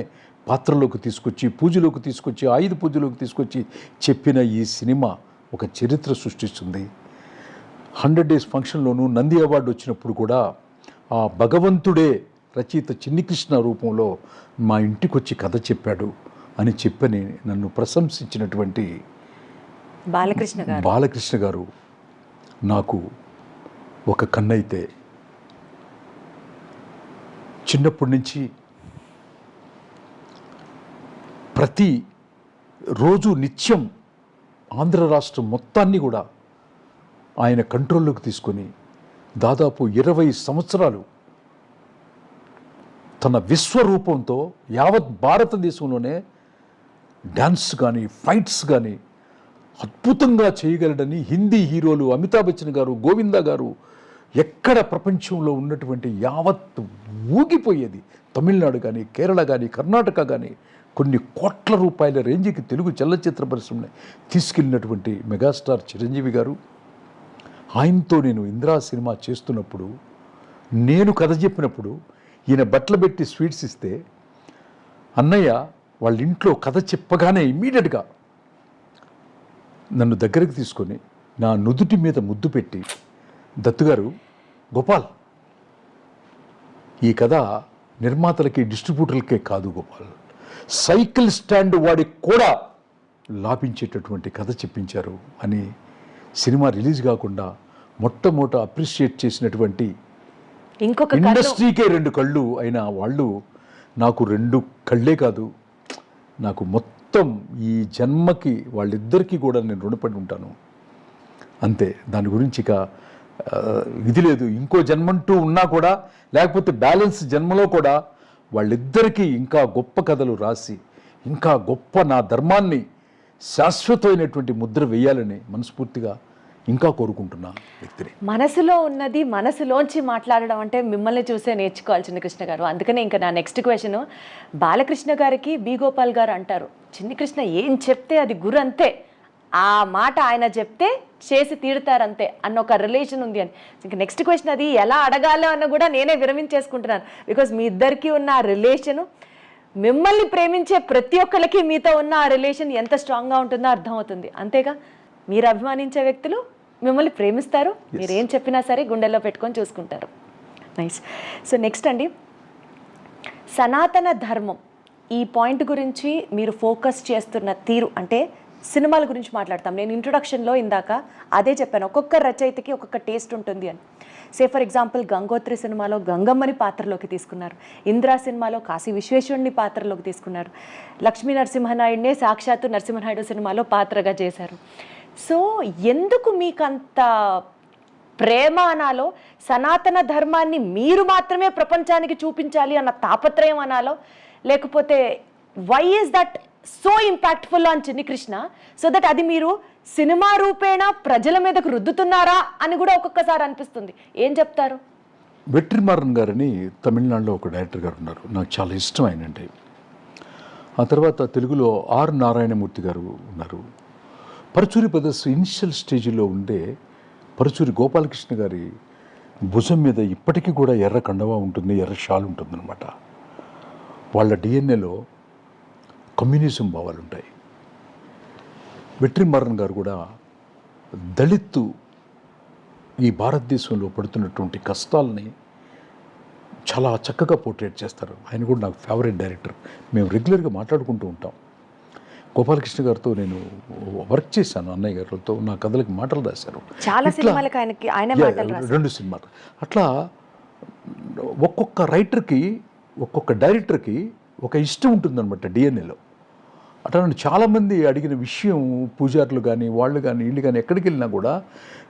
పాత్రలోకి తీసుకొచ్చి పూజలోకి తీసుకొచ్చి ఆయుధ పూజలోకి తీసుకొచ్చి చెప్పిన ఈ సినిమా ఒక చరిత్ర సృష్టిస్తుంది. 100 days ఫంక్షన్లోనూ నంది అవార్డు వచ్చినప్పుడు కూడా ఆ భగవంతుడే రచయిత చిన్ని కృష్ణ రూపంలో మా ఇంటికి వచ్చి కథ చెప్పాడు అని చెప్పని నన్ను ప్రశంసించినటువంటి బాలకృష్ణ గారు నాకు ఒక కన్నైతే చిన్నప్పటి నుంచి ప్రతి రోజు నిత్యం ఆంధ్ర రాష్ట్రం మొత్తాన్ని కూడా ఆయన కంట్రోల్లోకి తీసుకొని దాదాపు 20 సంవత్సరాలు తన విశ్వరూపంతో యావత్ భారతదేశంలోనే డ్యాన్స్ కానీ ఫైట్స్ కానీ అద్భుతంగా చేయగలడని హిందీ హీరోలు అమితాబ్ బచ్చన్ గారు, గోవిందా గారు ఎక్కడ ప్రపంచంలో ఉన్నటువంటి యావత్ ఊగిపోయేది. తమిళనాడు కానీ కేరళ కానీ కర్ణాటక కానీ కొన్ని కోట్ల రూపాయల రేంజ్కి తెలుగు చలనచిత్ర పరిశ్రమని తీసుకెళ్ళినటువంటి మెగాస్టార్ చిరంజీవి గారు. ఆయనతో నేను ఇంద్రా సినిమా చేస్తున్నప్పుడు నేను కథ చెప్పినప్పుడు ఈయన బట్టలు పెట్టి స్వీట్స్ ఇస్తే అన్నయ్య వాళ్ళ ఇంట్లో కథ చెప్పగానే ఇమ్మీడియట్గా నన్ను దగ్గరికి తీసుకొని నా నుదుటి మీద ముద్దు పెట్టి, దత్తుగారు, గోపాల్, ఈ కథ నిర్మాతలకి డిస్ట్రిబ్యూటర్లకే కాదు గోపాల్, సైకిల్ స్టాండ్ వాడికి కూడా లాభించేటటువంటి కథ చెప్పించారు అని సినిమా రిలీజ్ కాకుండా మొట్టమొదట అప్రిషియేట్ చేసినటువంటి ఇంకొక కళ్ళు ఇండస్ట్రీకే 2 కళ్ళు అయిన వాళ్ళు నాకు 2 కళ్ళే కాదు, నాకు మొత్తం ఈ జన్మకి వాళ్ళిద్దరికీ కూడా నేను రుణపడి ఉంటాను. అంతే, దాని గురించి ఇక ఇది లేదు. ఇంకో జన్మంటూ ఉన్నా కూడా, లేకపోతే బ్యాలెన్స్ జన్మలో కూడా వాళ్ళిద్దరికీ ఇంకా గొప్ప కథలు రాసి ఇంకా గొప్ప నా ధర్మాన్ని శాశ్వతమైనటువంటి ముద్ర వేయాలని మనస్ఫూర్తిగా ఇంకా కోరుకుంటున్నా వ్యక్తిని. మనసులో ఉన్నది మనసులోంచి మాట్లాడడం అంటే మిమ్మల్ని చూసే నేర్చుకోవాలి చిన్ని కృష్ణ గారు. అందుకనే ఇంకా నా నెక్స్ట్ క్వశ్చన్, బాలకృష్ణ గారికి బి గోపాల్ గారు అంటారు, చిన్ని కృష్ణ ఏం చెప్తే అది గురు అంతే, ఆ మాట ఆయన చెప్తే చేసి తీరుతారంతే అన్న ఒక రిలేషన్ ఉంది అని. ఇంకా నెక్స్ట్ క్వశ్చన్ అది ఎలా అడగాలో అన్న కూడా నేనే విరమించేసుకుంటున్నాను. బికాజ్ మీ ఇద్దరికి ఉన్న ఆ రిలేషను, మిమ్మల్ని ప్రేమించే ప్రతి ఒక్కరికి మీతో ఉన్న ఆ రిలేషన్ ఎంత స్ట్రాంగ్గా ఉంటుందో అర్థమవుతుంది. అంతేగా, మీరు అభిమానించే వ్యక్తులు మిమ్మల్ని ప్రేమిస్తారు, మీరు ఏం చెప్పినా సరే గుండెల్లో పెట్టుకొని చూసుకుంటారు. నైస్. సో నెక్స్ట్ అండి, సనాతన ధర్మం ఈ పాయింట్ గురించి మీరు ఫోకస్ చేస్తున్న తీరు, అంటే సినిమాల గురించి మాట్లాడతాం. నేను ఇంట్రొడక్షన్లో ఇందాక అదే చెప్పాను, ఒక్కొక్క రచయితకి ఒక్కొక్క టేస్ట్ ఉంటుంది అని. సే ఫర్ ఎగ్జాంపుల్ గంగోత్రి సినిమాలో గంగమ్మని పాత్రలోకి తీసుకున్నారు, ఇంద్రా సినిమాలో కాశీ విశ్వేశ్వరుని పాత్రలోకి తీసుకున్నారు, లక్ష్మీ నరసింహనాయుడినే సాక్షాత్తు నరసింహనాయుడు సినిమాలో పాత్రగా చేశారు. సో ఎందుకు మీకు అంత ప్రేమ అనాలో, సనాతన ధర్మాన్ని మీరు మాత్రమే ప్రపంచానికి చూపించాలి అన్న తాపత్రయం అనాలో, లేకపోతే why is that so impactful on Chinni Krishna, so that అది మీరు సినిమా రూపేణ ప్రజల మీదకు రుద్దుతున్నారా అని కూడా ఒక్కొక్కసారి అనిపిస్తుంది. ఏం చెప్తారు? వెట్రిమారన్ గారని తమిళనాడులో ఒక డైరెక్టర్ గారు ఉన్నారు, నాకు చాలా ఇష్టం ఆయనంటే. ఆ తర్వాత తెలుగులో ఆర్ నారాయణమూర్తి గారు ఉన్నారు. పరుచూరి బ్రదర్స్ ఇనిషియల్ స్టేజ్లో ఉండే పరుచూరి గోపాలకృష్ణ గారి భుజం మీద ఇప్పటికీ కూడా ఎర్ర కండవా ఉంటుంది, ఎర్ర షాల్ ఉంటుందన్నమాట. వాళ్ళ డిఎన్ఏలో కమ్యూనిజం భావాలు ఉంటాయి. వెట్రిమారన్ గారు కూడా దళిత్తు ఈ భారతదేశంలో పడుతున్నటువంటి కష్టాలని చాలా చక్కగా పోర్ట్రేట్ చేస్తారు. ఆయన కూడా నాకు ఫేవరెట్ డైరెక్టర్, మేము రెగ్యులర్గా మాట్లాడుకుంటూ ఉంటాం. గోపాలకృష్ణ గారితో నేను వర్క్ చేశాను, అన్నయ్య గారితో నా కథలకి మాటలు రాశారు. చాలా సినిమాలకి ఆయన మాటలు రాశారు, 2 సినిమాలు. అట్లా ఒక్కొక్క రైటర్కి ఒక్కొక్క డైరెక్టర్కి ఒక ఇష్టం ఉంటుందన్నమాట డిఎన్ఏలో. అట్లా నన్ను చాలామంది అడిగిన విషయం, పూజారులు కానీ వాళ్ళు కానీ వీళ్ళు కానీ ఎక్కడికి వెళ్ళినా కూడా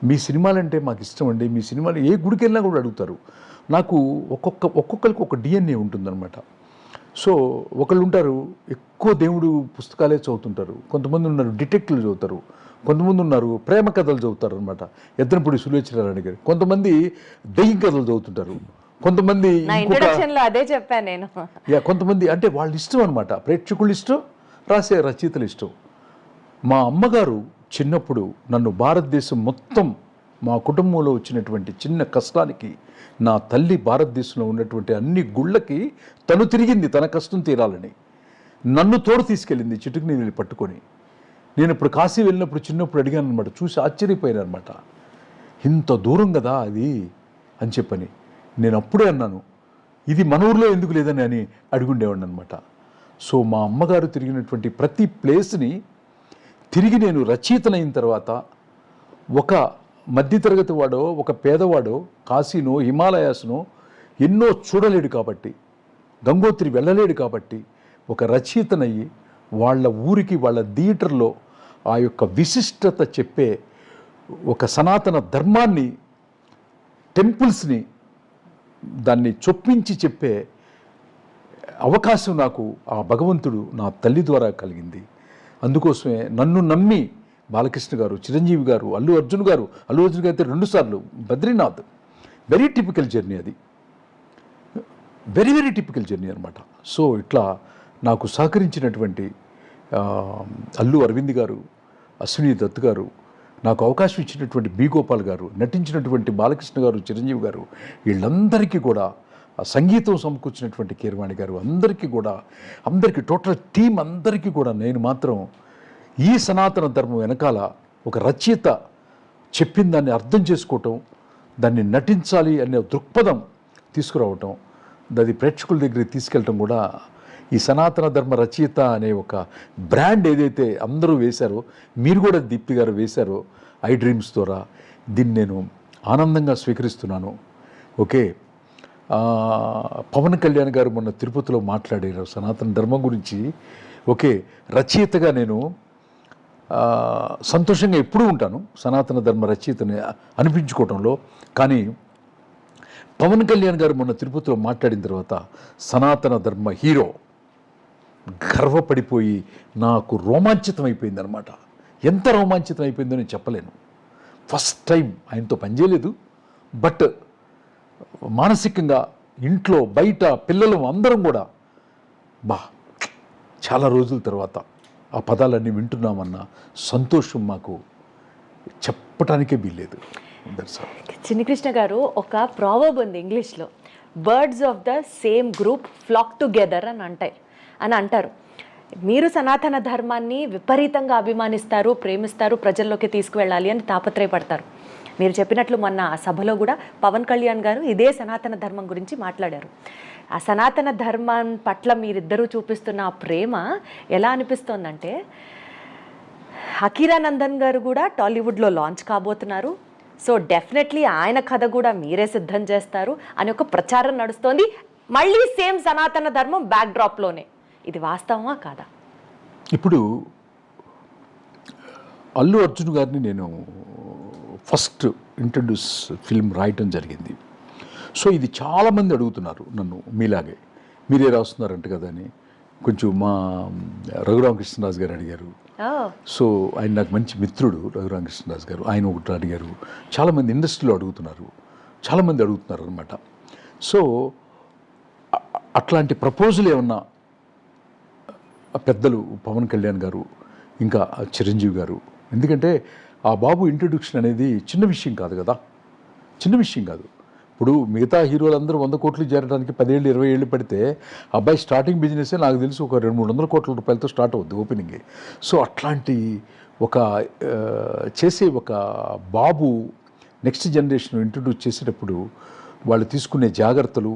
మీ సినిమాలంటే మాకు ఇష్టం అండి, మీ సినిమాలు ఏ గుడికి వెళ్ళినా కూడా అడుగుతారు. నాకు ఒక్కొక్కరికి ఒక డిఎన్ఏ ఉంటుందన్నమాట. సో ఒకళ్ళు ఉంటారు ఎక్కువ దేవుడు పుస్తకాలే చదువుతుంటారు, కొంతమంది ఉన్నారు డిటెక్టివ్లు చదువుతారు, కొంతమంది ఉన్నారు ప్రేమ కథలు చదువుతారు అనమాట, ఎద్దనపూడి సులోచనారాయణ గారు, కొంతమంది దెయ్యం కథలు చదువుతుంటారు, కొంతమంది అదే చెప్పాను నేను. కొంతమంది అంటే వాళ్ళ ఇష్టం అనమాట, ప్రేక్షకులు ఇష్టం, రాసే రచయితలు ఇష్టం. మా అమ్మగారు చిన్నప్పుడు నన్ను భారతదేశం మొత్తం, మా కుటుంబంలో వచ్చినటువంటి చిన్న కష్టానికి నా తల్లి భారతదేశంలో ఉన్నటువంటి అన్ని గుళ్ళకి తను తిరిగింది తన కష్టం తీరాలని, నన్ను తోడు తీసుకెళ్ళింది చిటుకు నీళ్ళు పట్టుకొని. నేను ఇప్పుడు కాశీ వెళ్ళినప్పుడు చిన్నప్పుడు అడిగాను అనమాట, చూసి ఆశ్చర్యపోయాను అనమాట, ఇంత దూరం కదా అది అని చెప్పని. నేను అప్పుడే అన్నాను, ఇది మన ఊర్లో ఎందుకు లేదని అని అడుగుండేవాడిని అనమాట. సో మా అమ్మగారు తిరిగినటువంటి ప్రతి ప్లేస్ని తిరిగి నేను రచయితనైన తర్వాత, ఒక మధ్యతరగతి వాడో ఒక పేదవాడో కాశీనో హిమాలయాస్నో ఎన్నో చూడలేడు కాబట్టి, గంగోత్రి వెళ్ళలేడు కాబట్టి, ఒక రచయితనయ్యి వాళ్ళ ఊరికి వాళ్ళ థియేటర్లో ఆ యొక్క విశిష్టత చెప్పే ఒక సనాతన ధర్మాన్ని, టెంపుల్స్ని దాన్ని చొప్పించి చెప్పే అవకాశం నాకు ఆ భగవంతుడు నా తల్లి ద్వారా కలిగింది. అందుకోసమే నన్ను నమ్మి బాలకృష్ణ గారు, చిరంజీవి గారు, అల్లు అర్జున్ గారు అయితే 2 సార్లు బద్రీనాథ్, వెరీ టిపికల్ జర్నీ అది, వెరీ వెరీ టిపికల్ జర్నీ అనమాట. సో ఇట్లా నాకు సహకరించినటువంటి అల్లు అరవింద్ గారు, అశ్విని దత్ గారు, నాకు అవకాశం ఇచ్చినటువంటి బి గోపాల్ గారు, నటించినటువంటి బాలకృష్ణ గారు, చిరంజీవి గారు, వీళ్ళందరికీ కూడా ఆ సంగీతం సమకూర్చినటువంటి కీరవాణి గారు అందరికీ టోటల్ టీం అందరికీ కూడా నేను మాత్రం ఈ సనాతన ధర్మం వెనకాల ఒక రచయిత చెప్పిన దాన్ని అర్థం చేసుకోవటం, దాన్ని నటించాలి అనే దృక్పథం తీసుకురావటం, అది ప్రేక్షకుల దగ్గరికి తీసుకెళ్ళటం కూడా ఈ సనాతన ధర్మ రచయిత అనే ఒక బ్రాండ్ ఏదైతే అందరూ వేశారో, మీరు కూడా దీప్తి గారు వేశారో ఐ డ్రీమ్స్ ద్వారా, దీన్ని నేను ఆనందంగా స్వీకరిస్తున్నాను. ఓకే, పవన్ కళ్యాణ్ గారు మొన్న తిరుపతిలో మాట్లాడారు సనాతన ధర్మం గురించి. ఓకే, రచయితగా నేను సంతోషంగా ఎప్పుడూ ఉంటాను సనాతన ధర్మ రచయితని అనిపించుకోవటంలో. కానీ పవన్ కళ్యాణ్ గారు మొన్న తిరుపతిలో మాట్లాడిన తర్వాత సనాతన ధర్మ హీరో గర్వపడిపోయి నాకు రోమాంచితం అయిపోయింది అనమాట. ఎంత రోమాంచితం అయిపోయిందో నేను చెప్పలేను. ఫస్ట్ టైం ఆయనతో పనిచేయలేదు, బట్ మానసికంగా ఇంట్లో బయట పిల్లలు అందరం కూడా చాలా రోజుల తర్వాత ఆ పదాలన్నీ వింటున్నామన్న సంతోషం మాకు చెప్పటానికే వీల్లేదు. చిన్ని కృష్ణ గారు, ఒక ప్రావర్బ్ ఉంది ఇంగ్లీష్లో, birds of the same group flock together అని అంటారు. మీరు సనాతన ధర్మాన్ని విపరీతంగా అభిమానిస్తారు, ప్రేమిస్తారు, ప్రజల్లోకి తీసుకువెళ్ళాలి అని తాపత్రయపడతారు. మీరు చెప్పినట్లు మొన్న ఆ సభలో కూడా పవన్ కళ్యాణ్ గారు ఇదే సనాతన ధర్మం గురించి మాట్లాడారు. ఆ సనాతన ధర్మం పట్ల మీరిద్దరూ చూపిస్తున్న ఆ ప్రేమ ఎలా అనిపిస్తోందంటే, హకీరానందన్ గారు కూడా టాలీవుడ్లో లాంచ్ కాబోతున్నారు. సో డెఫినెట్లీ ఆయన కథ కూడా మీరే సిద్ధం చేస్తారు అని ఒక ప్రచారం నడుస్తోంది. మళ్ళీ సేమ్ సనాతన ధర్మం బ్యాక్డ్రాప్లోనే. ఇది వాస్తవమా కాదా? ఇప్పుడు అల్లు అర్జున్ గారిని నేను ఫస్ట్ ఇంట్రడ్యూస్ ఫిల్మ్ రాయటం జరిగింది. సో ఇది చాలామంది అడుగుతున్నారు నన్ను, మీలాగే మీరే రాస్తున్నారంట కదా అని. కొంచెం మా రఘురామకృష్ణరాజు గారు అడిగారు. సో ఆయన నాకు మంచి మిత్రుడు రఘురామకృష్ణరాజు గారు, ఆయన ఒకటి అడిగారు. చాలామంది ఇండస్ట్రీలో అడుగుతున్నారు, చాలామంది అడుగుతున్నారు అనమాట. సో అట్లాంటి ప్రపోజల్ ఏమన్నా పెద్దలు పవన్ కళ్యాణ్ గారు, ఇంకా చిరంజీవి గారు, ఎందుకంటే ఆ బాబు ఇంట్రొడక్షన్ అనేది చిన్న విషయం కాదు కదా, చిన్న విషయం కాదు. ఇప్పుడు మిగతా హీరోలందరూ 100 కోట్లు చేరడానికి 10 ఏళ్ళు 20 ఏళ్ళు పడితే, అబ్బాయి స్టార్టింగ్ బిజినెస్సే నాకు తెలిసి ఒక 200-300 కోట్ల రూపాయలతో స్టార్ట్ అవుద్ది ఓపెనింగ్. సో అట్లాంటి ఒక చేసే ఒక బాబు నెక్స్ట్ జనరేషన్ ఇంట్రొడ్యూస్ చేసేటప్పుడు వాళ్ళు తీసుకునే జాగ్రత్తలు,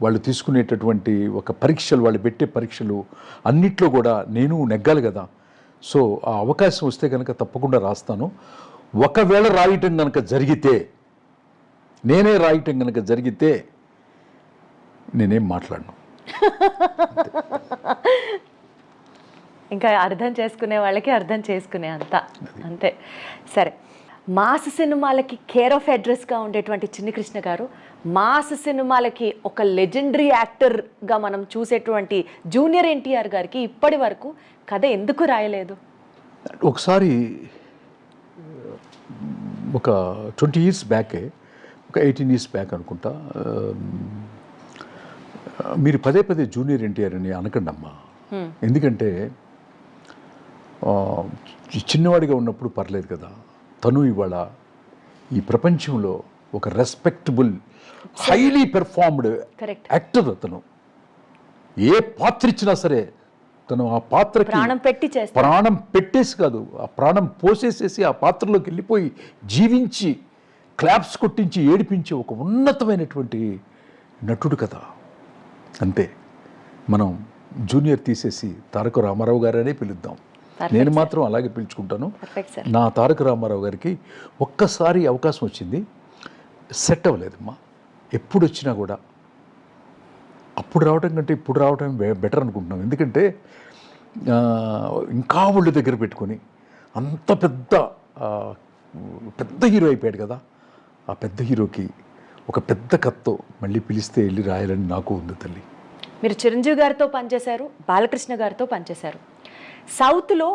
వాళ్ళు తీసుకునేటటువంటి ఒక పరీక్షలు, వాళ్ళు పెట్టే పరీక్షలు అన్నిట్లో కూడా నేను నెగ్గాలి కదా. సో ఆ అవకాశం వస్తే కనుక తప్పకుండా రాస్తాను. ఒకవేళ రాయటం కనుక జరిగితే, నేనే రాయటం కనుక జరిగితే నేనేం మాట్లాడను. ఇంకా అర్థం చేసుకునే వాళ్ళకి అర్థం చేసుకునే అంతే. సరే, మాస్ సినిమాలకి కేర్ ఆఫ్ అడ్రస్గా ఉండేటువంటి చిన్ని కృష్ణ గారు, మాస్ సినిమాలకి ఒక లెజెండరీ యాక్టర్గా మనం చూసేటువంటి జూనియర్ ఎన్టీఆర్ గారికి ఇప్పటి వరకు కథ ఎందుకు రాయలేదు? ఒకసారి ఒక 20 years బ్యాకే, ఒక 18 years బ్యాక్ అనుకుంటా, మీరు పదే పదే జూనియర్ ఎన్టీఆర్ అని అనకండి అమ్మా. ఎందుకంటే చిన్నవాడిగా ఉన్నప్పుడు పర్లేదు కదా, తను ఇవాళ ఈ ప్రపంచంలో ఒక రెస్పెక్టబుల్ హైలీ పెర్ఫార్మ్డ్ యాక్టర్. అతను ఏ పాత్ర ఇచ్చినా సరే తను ఆ పాత్రకి ప్రాణం పెట్టేసి కాదు, ఆ ప్రాణం పోసేసేసి ఆ పాత్రలోకి వెళ్ళిపోయి జీవించి క్లాప్స్ కొట్టించి ఏడిపించే ఒక ఉన్నతమైనటువంటి నటుడు కదా. అంతే, మనం జూనియర్ తీసేసి తారక రామారావు గారనే పిలుద్దాం. నేను మాత్రం అలాగే పిలుచుకుంటాను. నా తారక రామారావు గారికి ఒక్కసారి అవకాశం వచ్చింది, సెట్ అవ్వలేదమ్మా. ఎప్పుడు వచ్చినా కూడా అప్పుడు రావడం కంటే ఇప్పుడు రావడం బెటర్ అనుకుంటున్నాం. ఎందుకంటే ఇంకా ఒళ్ళు దగ్గర పెట్టుకొని అంత పెద్ద హీరో అయిపోయాడు కదా. ఆ పెద్ద హీరోకి ఒక పెద్ద కథతో మళ్ళీ పిలిస్తే వెళ్ళి రాయాలని నాకు ఉంది తల్లి. మీరు చిరంజీవి గారితో పనిచేశారు, బాలకృష్ణ గారితో పనిచేశారు. సౌత్లో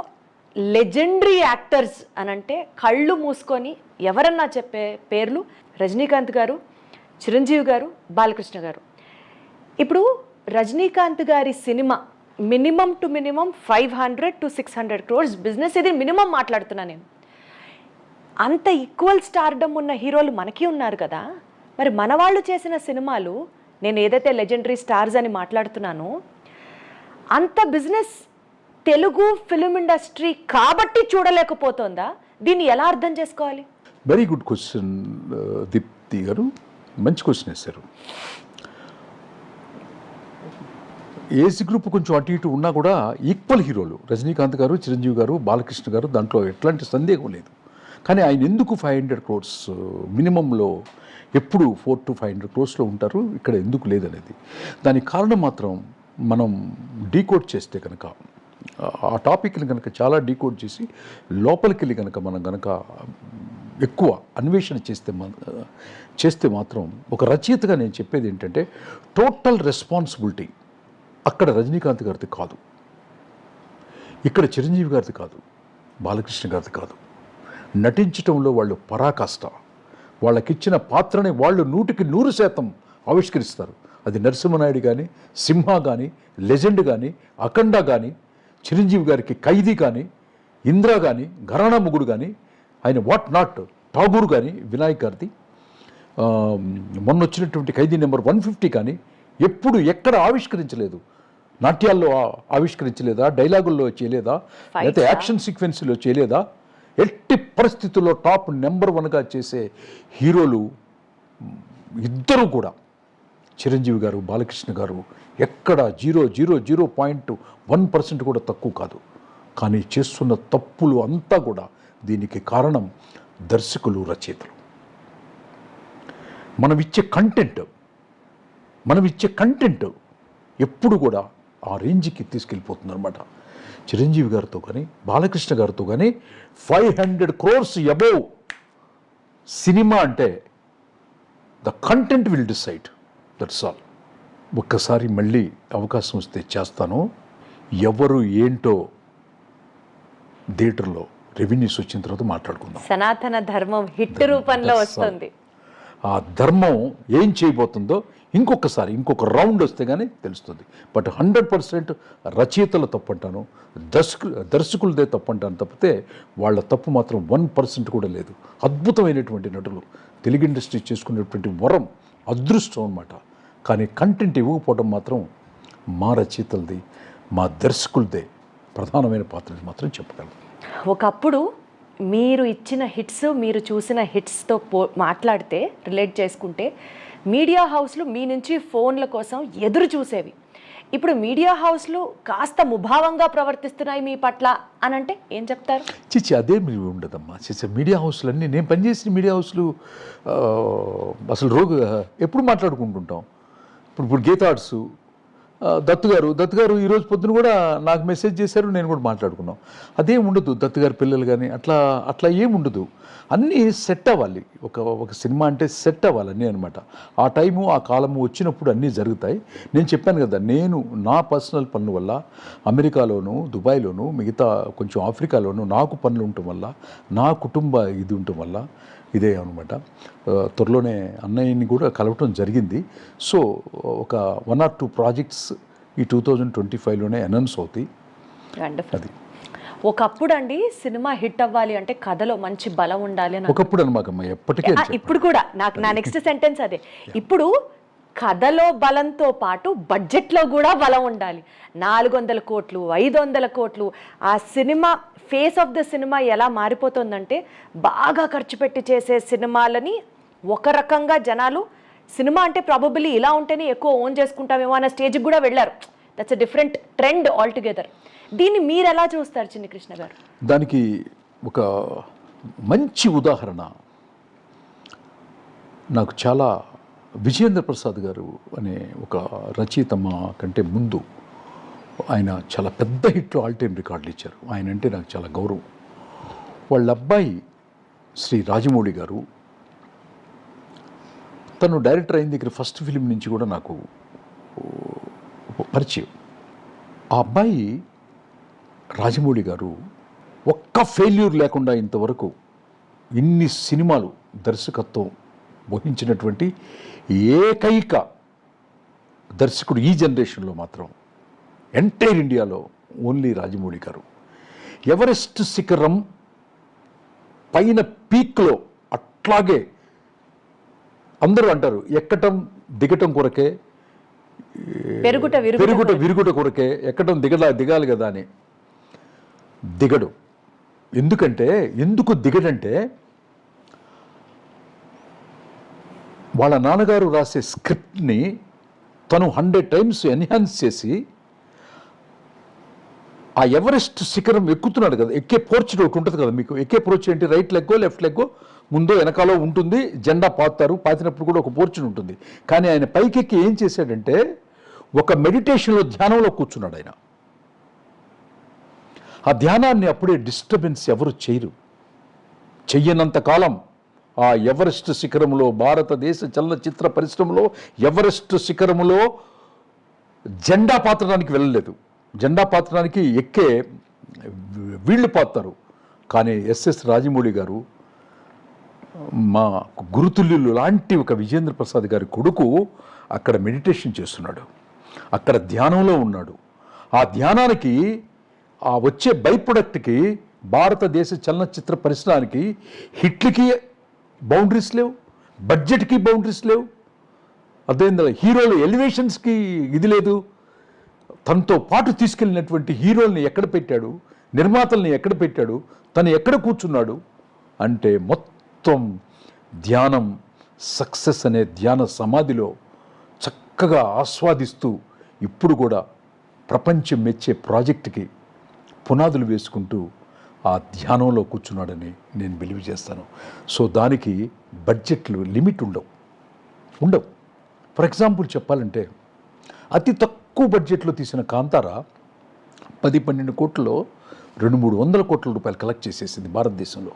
లెజెండరీ యాక్టర్స్ అనంటే కళ్ళు మూసుకొని ఎవరన్నా చెప్పే పేర్లు రజనీకాంత్ గారు, చిరంజీవి గారు, బాలకృష్ణ గారు. ఇప్పుడు రజనీకాంత్ గారి cinema minimum 500 to 600 crores business, ఇది మినిమం మాట్లాడుతున్నా నేను. అంత ఈక్వల్ స్టార్డమ్ ఉన్న హీరోలు మనకి ఉన్నారు కదా. మరి మన వాళ్ళు చేసిన సినిమాలు నేను ఏదైతే లెజెండరీ స్టార్స్ అని మాట్లాడుతున్నానో అంత బిజినెస్ తెలుగు ఫిలిం ఇండస్ట్రీ కాబట్టి చూడలేకపోతుందా? దీన్ని ఎలా అర్థం చేసుకోవాలి? వెరీ గుడ్ క్వశ్చన్ దీప్తి గారు, మంచి క్వశ్చన్ వేశారు. ఏజ్ గ్రూప్ కొంచెం అటు ఇటు ఉన్నా కూడా ఈక్వల్ హీరోలు రజనీకాంత్ గారు, చిరంజీవి గారు, బాలకృష్ణ గారు, దాంట్లో ఎట్లాంటి సందేహం లేదు. కానీ ఆయన ఎందుకు 500 crores మినిమంలో ఎప్పుడు 400 to 500 crores ఉంటారు, ఇక్కడ ఎందుకు లేదనేది దానికి కారణం మాత్రం మనం డీకోడ్ చేస్తే కనుక, ఆ టాపిక్ని కనుక చాలా డీకోడ్ చేసి లోపలికి వెళ్ళి కనుక మనం కనుక ఎక్కువ అన్వేషణ చేస్తే మాత్రం ఒక రచయితగా నేను చెప్పేది ఏంటంటే టోటల్ రెస్పాన్సిబిలిటీ అక్కడ రజనీకాంత్ గారిది కాదు, ఇక్కడ చిరంజీవి గారిది కాదు, బాలకృష్ణ గారిది కాదు. నటించటంలో వాళ్ళు పరాకాష్ట, వాళ్ళకిచ్చిన పాత్రని వాళ్ళు 100% ఆవిష్కరిస్తారు. అది నరసింహనాయుడు కానీ, సింహ కానీ, లెజెండ్ కానీ, అఖండ కానీ, చిరంజీవి గారికి ఖైదీ కానీ, ఇంద్ర కానీ, ఘరానా ముగుడు కానీ, ఆయన వాట్ నాట్ ఠాగూర్ కానీ, వినాయక్ గారిది మొన్న వచ్చినటువంటి ఖైదీ నెంబర్ 150 కానీ ఎప్పుడు ఎక్కడ ఆవిష్కరించలేదు. నాట్యాల్లో ఆవిష్కరించలేదా, డైలాగుల్లో చేయలేదా, లేకపోతే యాక్షన్ సీక్వెన్స్లో చేయలేదా? ఎట్టి పరిస్థితుల్లో టాప్ నెంబర్ 1గా చేసే హీరోలు ఇద్దరు కూడా, చిరంజీవి గారు, బాలకృష్ణ గారు ఎక్కడ 0.01% కూడా తక్కువ కాదు. కానీ చేస్తున్న తప్పులు అంతా కూడా దీనికి కారణం దర్శకులు, రచయితలు. మనం ఇచ్చే కంటెంట్ ఎప్పుడు కూడా ఆ రేంజ్కి తీసుకెళ్ళిపోతుంది అనమాట. చిరంజీవి గారితో కానీ, బాలకృష్ణ గారితో కానీ 500 crores అబోవ్ సినిమా అంటే the content will decide, that's all. ఒక్కసారి మళ్ళీ అవకాశం వస్తే చేస్తాను. ఎవరు ఏంటో థియేటర్లో రెవెన్యూస్ వచ్చిన తర్వాత మాట్లాడుకుందాం. సనాతన ధర్మం హిట్ రూపంలో వస్తుంది. ఆ ధర్మం ఏం చేయబోతుందో ఇంకొక రౌండ్ వస్తే కానీ తెలుస్తుంది. బట్ 100% రచయితల తప్పు అంటాను, దర్శకులదే తప్పు అంటాను తప్పితే వాళ్ళ తప్పు మాత్రం 1% కూడా లేదు. అద్భుతమైనటువంటి నటులు, తెలుగు ఇండస్ట్రీ చేసుకునేటువంటి వరం, అదృష్టం అన్నమాట. కానీ కంటెంట్ ఇవ్వకపోవడం మాత్రం మా రచయితలది, మా దర్శకులదే ప్రధానమైన పాత్రని మాత్రం చెప్పగలను. ఒకప్పుడు మీరు ఇచ్చిన హిట్స్, మీరు చూసిన హిట్స్తో మాట్లాడితే, రిలేట్ చేసుకుంటే మీడియా హౌస్లు మీ నుంచి ఫోన్ల కోసం ఎదురు చూసేవి. ఇప్పుడు మీడియా హౌస్లు కాస్త ముభావంగా ప్రవర్తిస్తున్నాయి మీ పట్ల అని అంటే ఏం చెప్తారు? చిచ్చి అదే మీరు ఉండదమ్మా. చిచ్చి మీడియా హౌస్లన్నీ, నేను పనిచేసిన మీడియా హౌస్లు అసలు ఎప్పుడు మాట్లాడుకుంటుంటాం. ఇప్పుడు గీతా ఆర్ట్స్ దత్తు గారు ఈరోజు పొద్దున కూడా నాకు మెసేజ్ చేశారు, నేను కూడా మాట్లాడుకున్నాం. అదేం ఉండదు, దత్తు గారి పిల్లలు కానీ అట్లా ఏం ఉండదు. అన్నీ సెట్ అవ్వాలి. ఒక సినిమా అంటే సెట్ అవ్వాలి అన్నీ అనమాట. ఆ టైము, ఆ కాలము వచ్చినప్పుడు అన్నీ జరుగుతాయి. నేను చెప్పాను కదా, నేను నా పర్సనల్ పనుల వల్ల అమెరికాలోను, దుబాయ్లోను, మిగతా కొంచెం ఆఫ్రికాలోను నాకు పనులు ఉండటం వల్ల, నా కుటుంబ ఇది ఉండటం వల్ల ఇదే అనమాట. త్వరలోనే అన్నయ్యని కూడా కలవటం జరిగింది. సో ఒక 1 or 2 ప్రాజెక్ట్స్ ఈ 2025లోనే అనౌన్స్ అవుతాయి. అది ఒకప్పుడు అండి, సినిమా హిట్ అవ్వాలి అంటే కథలో మంచి బలం ఉండాలి అని. ఒకప్పుడు అనమాకమ్మ, ఎప్పటికే. ఇప్పుడు కూడా నా నెక్స్ట్ సెంటెన్స్ అదే. ఇప్పుడు కథలో బలంతో పాటు బడ్జెట్లో కూడా బలం ఉండాలి. 400 కోట్లు, 500 కోట్లు. ఆ cinema face of the cinema ఎలా మారిపోతుందంటే, బాగా ఖర్చు పెట్టి చేసే సినిమాలని ఒక రకంగా జనాలు, సినిమా అంటే ప్రాబబిలీ ఇలా ఉంటేనే ఎక్కువ ఓన్ చేసుకుంటామేమో అన్న స్టేజ్కి కూడా వెళ్ళారు. That's a different trend all together. దీన్ని మీరు ఎలా చూస్తారు చిన్ని కృష్ణ గారు? దానికి ఒక మంచి ఉదాహరణ నాకు చాలా విజయేంద్ర ప్రసాద్ గారు అనే ఒక రచయిత మా కంటే ముందు ఆయన చాలా పెద్ద హిట్లు, ఆల్ టైమ్ రికార్డులు ఇచ్చారు. ఆయన అంటే నాకు చాలా గౌరవం. వాళ్ళ అబ్బాయి శ్రీ రాజమౌళి గారు, తను డైరెక్టర్ అయిన దగ్గర ఫస్ట్ ఫిలిం నుంచి కూడా నాకు పరిచయం. ఆ అబ్బాయి రాజమౌళి గారు ఒక్క ఫెయిల్యూర్ లేకుండా ఇంతవరకు ఇన్ని సినిమాలు దర్శకత్వం వహించినటువంటి ఏకైక దర్శకుడు ఈ జనరేషన్లో మాత్రం ఎంటైర్ ఇండియాలో ఓన్లీ రాజమౌళి గారు. ఎవరెస్ట్ శిఖరం పైన పీక్లో అట్లాగే అందరూ అంటారు, ఎక్కటం దిగటం కొరకే పెరుగుట విరుగుట కొరకే ఎక్కడం దిగాలి కదా అని దిగడు. ఎందుకు దిగడంటే వాళ్ళ నాన్నగారు రాసే స్క్రిప్ట్ని తను 100 times ఎన్హాన్స్ చేసి ఆ ఎవరెస్ట్ శిఖరం ఎక్కుతున్నాడు కదా, ఎక్కే పోర్చ్ ఒకటి ఉంటుంది కదా మీకు. ఎక్కే పోర్చ్ ఏంటి? రైట్ లెగ్గో లెఫ్ట్ లెగ్గో ముందో వెనకాలో ఉంటుంది, జెండా పాతినప్పుడు కూడా ఒక పోర్చ్ ఉంటుంది. కానీ ఆయన పైకెక్కి ఏం చేశాడంటే ఒక మెడిటేషన్లో, ధ్యానంలో కూర్చున్నాడు ఆయన. ఆ ధ్యానాన్ని అప్పుడే డిస్టర్బెన్స్ ఎవరు చెయ్యనంత కాలం ఆ ఎవరెస్ట్ శిఖరంలో, భారతదేశ చలనచిత్ర పరిశ్రమలో ఎవరెస్ట్ శిఖరములో జెండా పాతడానికి వెళ్ళలేదు. జెండా పాతడానికి ఎక్కే వీళ్ళు పాతారు. కానీ ఎస్ఎస్ రాజమౌళి గారు, మా గురుతుల్యులు లాంటి ఒక విజేంద్ర ప్రసాద్ గారి కొడుకు అక్కడ మెడిటేషన్ చేస్తున్నాడు, అక్కడ ధ్యానంలో ఉన్నాడు. ఆ ధ్యానానికి, ఆ వచ్చే బై ప్రొడక్ట్కి, భారతదేశ చలనచిత్ర పరిశ్రమానికి హిట్లకి బౌండరీస్ లేవు, బడ్జెట్కి బౌండరీస్ లేవు, అదేందా హీరోల ఎలివేషన్స్కి ఇది లేదు. తనతో పాటు తీసుకెళ్ళినటువంటి హీరోల్ని ఎక్కడ పెట్టాడు, నిర్మాతల్ని ఎక్కడ పెట్టాడు, తను ఎక్కడ కూర్చున్నాడు అంటే మొత్తం ధ్యానం, సక్సెస్ అనే ధ్యాన సమాధిలో చక్కగా ఆస్వాదిస్తూ ఇప్పుడు కూడా ప్రపంచం మెచ్చే ప్రాజెక్టుకి పునాదులు వేసుకుంటూ ఆ ధ్యానంలో కూర్చున్నాడని నేను బిలీవ్ చేస్తాను. సో దానికి బడ్జెట్లు లిమిట్ ఉండవు. ఫర్ ఎగ్జాంపుల్ చెప్పాలంటే అతి తక్కువ బడ్జెట్లో తీసిన కాంతారా 10-12 కోట్లలో 200-300 కోట్ల రూపాయలు కలెక్ట్ చేసేసింది భారతదేశంలో.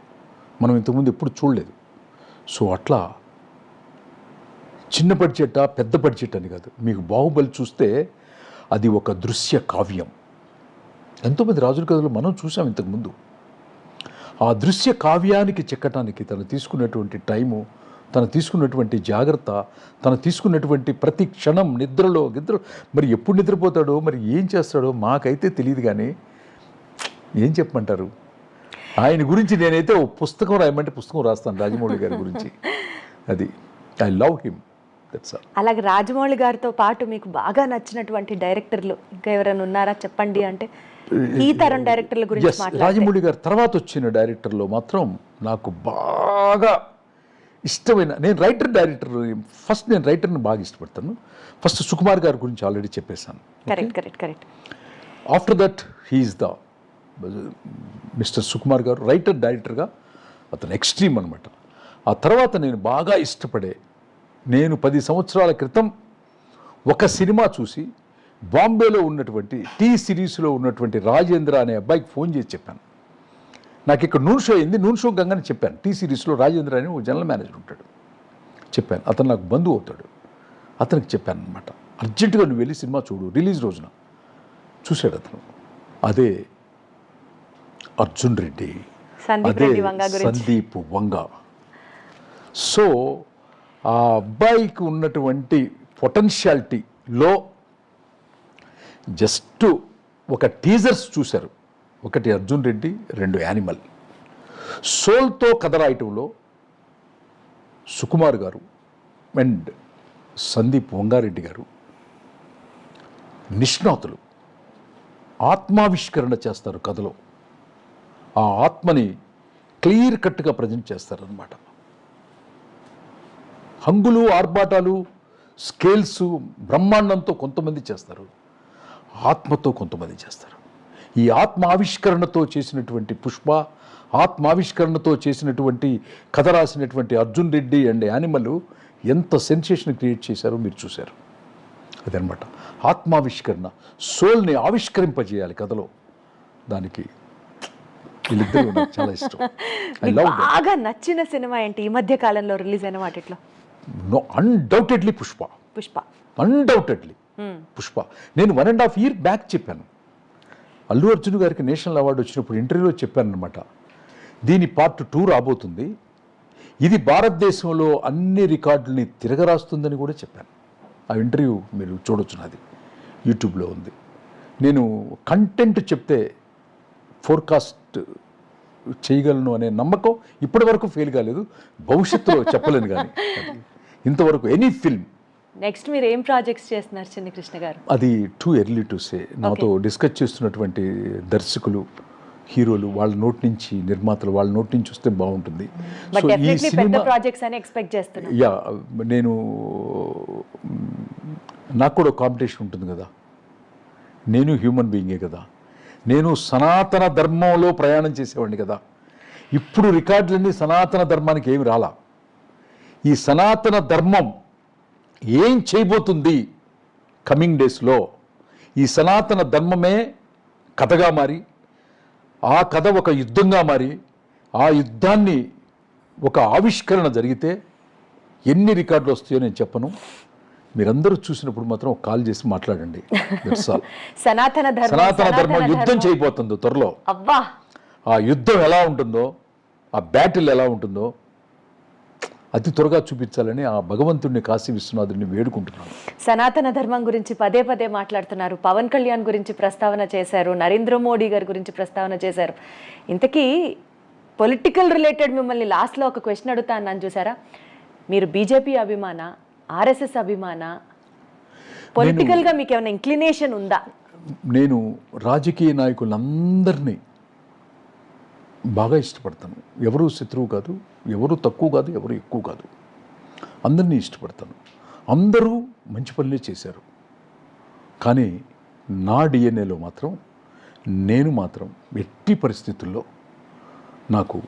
మనం ఇంతకుముందు ఎప్పుడు చూడలేదు. సో అట్లా చిన్న బడ్జెటా పెద్ద బడ్జెట్ అని కాదు. మీకు బాహుబలి చూస్తే అది ఒక దృశ్య కావ్యం. ఎంతోమంది రాజుల కథలు మనం చూసాం ఇంతకుముందు. ఆ దృశ్య కావ్యానికి చెక్కటానికి తను తీసుకున్నటువంటి టైము, తను తీసుకున్నటువంటి జాగ్రత్త, తను తీసుకున్నటువంటి ప్రతి క్షణం నిద్ర మరి ఎప్పుడు నిద్రపోతాడో, మరి ఏం చేస్తాడో మాకైతే తెలియదు. కానీ ఏం చెప్పమంటారు ఆయన గురించి? నేనైతే ఓ పుస్తకం రాయమంటే పుస్తకం రాస్తాను రాజమౌళి గారి గురించి. అది ఐ లవ్ హిమ్. అలాగే రాజమౌళి గారితో పాటు మీకు బాగా నచ్చినటువంటి డైరెక్టర్లు ఇంకా ఎవరైనా ఉన్నారా చెప్పండి. అంటే ఈ తరం డైరెక్టర్ల గురించి రాజమౌళి గారి తర్వాత వచ్చిన డైరెక్టర్లో మాత్రం నాకు బాగా ఇష్టమైన, నేను రైటర్ని బాగా ఇష్టపడతాను. ఫస్ట్ సుకుమార్ గారి గురించి ఆల్రెడీ చెప్పేశాను. Correct. After that he's the mister Sukumar గారు రైటర్, డైరెక్టర్గా అతను ఎక్స్ట్రీమ్ అనమాట. ఆ తర్వాత నేను బాగా ఇష్టపడే, నేను 10 సంవత్సరాల క్రితం ఒక సినిమా చూసి బాంబేలో ఉన్నటువంటి టీ సిరీస్లో ఉన్నటువంటి రాజేంద్ర అనే అబ్బాయికి ఫోన్ చేసి చెప్పాను. నాకు ఇక్కడ నూన్ షో అయింది, నూన్ షో గంగానే చెప్పాను. టీ సిరీస్లో రాజేంద్ర అని ఒక జనరల్ మేనేజర్ ఉంటాడు. చెప్పాను, అతను నాకు బంధువు అవుతాడు. అతనికి చెప్పాను అనమాట, అర్జెంటుగా నువ్వు వెళ్ళి సినిమా చూడు, రిలీజ్ రోజున. చూశాడు అతను. అదే అర్జున్ రెడ్డి, అదే సందీప్ వంగ. సో ఆ అబ్బాయికి ఉన్నటువంటి పొటెన్షియాలిటీలో జస్ట్ ఒక టీజర్స్ చూశారు. ఒకటి అర్జున్ రెడ్డి, 2 యానిమల్. సోల్తో కథ రాయటంలో సుకుమార్ గారు అండ్ సందీప్ వంగారెడ్డి గారు నిష్ణాతులు. ఆత్మావిష్కరణ చేస్తారు కథలో. ఆ ఆత్మని క్లియర్ కట్గా ప్రజెంట్ చేస్తారనమాట. హంగులు, ఆర్భాటాలు, స్కేల్స్, బ్రహ్మాండంతో కొంతమంది చేస్తారు, ఆత్మతో కొంతమంది చేస్తారు. ఈ ఆత్మావిష్కరణతో చేసినటువంటి పుష్ప, ఆత్మావిష్కరణతో చేసినటువంటి కథ రాసినటువంటి అర్జున్ రెడ్డి అండ్ యానిమల్ ఎంత సెన్సేషన్ క్రియేట్ చేశారో మీరు చూశారు. అదనమాట ఆత్మావిష్కరణ. సోల్ని ఆవిష్కరింపజేయాలి కథలో. దానికి వీళ్ళిద్దరూ నాకు చాలా ఇష్టం. బాగా నచ్చిన సినిమా ఏంటి ఈ మధ్య కాలంలో రిలీజ్ అయిన వాటిలో? అన్డౌటెడ్లీ పుష్ప. అన్డౌటెడ్లీ పుష్ప. నేను 1.5 years బ్యాక్ చెప్పాను. అల్లు అర్జున్ గారికి నేషనల్ అవార్డు వచ్చినప్పుడు ఇంటర్వ్యూలో చెప్పాను అనమాట, దీని పార్ట్ 2 రాబోతుంది, ఇది భారతదేశంలో అన్ని రికార్డులని తిరగరాస్తుందని కూడా చెప్పాను. ఆ ఇంటర్వ్యూ మీరు చూడొచ్చు, నాది యూట్యూబ్లో ఉంది. నేను కంటెంట్ చెప్తే ఫోర్కాస్ట్ చేయగలను అనే నమ్మకం ఇప్పటి వరకు ఫెయిల్ కాలేదు, భవిష్యత్తులో చెప్పలేను. కానీ ఇంతవరకు ఎనీ ఫిల్మ్ నెక్స్ట్ మీరు ఏం ప్రాజెక్ట్స్ చేస్తున్నారు చిన్ని కృష్ణ గారు? అది టూ ఎర్లీ టు సే. నాతో డిస్కస్ చేస్తున్నటువంటి దర్శకులు, హీరోలు, వాళ్ళ నోటి నుంచి, నిర్మాతలు వాళ్ళ నోటి నుంచి వస్తే బాగుంటుంది. బట్ డెఫినెట్లీ పెద్ద ప్రాజెక్ట్స్ అని ఎక్స్పెక్ట్ చేస్తున్నాను. యా, నేను నాకు కూడా కాంపిటీషన్ ఉంటుంది కదా. నేను హ్యూమన్ బీయింగే కదా. నేను సనాతన ధర్మంలో ప్రయాణం చేసేవాడిని కదా. ఇప్పుడు రికార్డులన్నీ సనాతన ధర్మానికి ఏమి రాలా. ఈ సనాతన ధర్మం ఏం చేయబోతుంది కమింగ్ డేస్లో, ఈ సనాతన ధర్మమే కథగా మారి, ఆ కథ ఒక యుద్ధంగా మారి, ఆ యుద్ధాన్ని ఒక ఆవిష్కరణ జరిగితే ఎన్ని రికార్డులు వస్తాయో నేను చెప్పను. మీరందరూ చూసినప్పుడు మాత్రం ఒక కాల్ చేసి మాట్లాడండి. సనాతన ధర్మం యుద్ధం చేయబోతుందో త్వరలో. అబ్బా, ఆ యుద్ధం ఎలా ఉంటుందో, ఆ బ్యాటిల్ ఎలా ఉంటుందో అతి త్వరగా చూపించాలని ఆ భగవంతుడిని, కాశీ విశ్వనాథుడిని వేడుకుంటున్నాను. సనాతన ధర్మం గురించి పదే పదే మాట్లాడుతున్నారు. పవన్ కళ్యాణ్ గురించి ప్రస్తావన చేశారు, నరేంద్ర మోడీ గారి గురించి ప్రస్తావన చేశారు. ఇంతకీ పొలిటికల్ రిలేటెడ్ మిమ్మల్ని లాస్ట్లో ఒక క్వశ్చన్ అడుగుతా అన్నాను, చూసారా? మీరు బీజేపీ అభిమాన, ఆర్ఎస్ఎస్ అభిమాన, పొలిటికల్గా మీకు ఏమైనా ఇంక్లినేషన్ ఉందా? నేను రాజకీయ నాయకులందరినీ బాగా ఇష్టపడతాను. ఎవరు శత్రువు కాదు, ఎవరు తక్కువ కాదు, ఎవరు ఎక్కువ కాదు, అందరినీ ఇష్టపడతాను. అందరూ మంచి పనులే చేశారు. కానీ నా డిఎన్ఏలో మాత్రం నేను మాత్రం ఎట్టి పరిస్థితుల్లో నాకు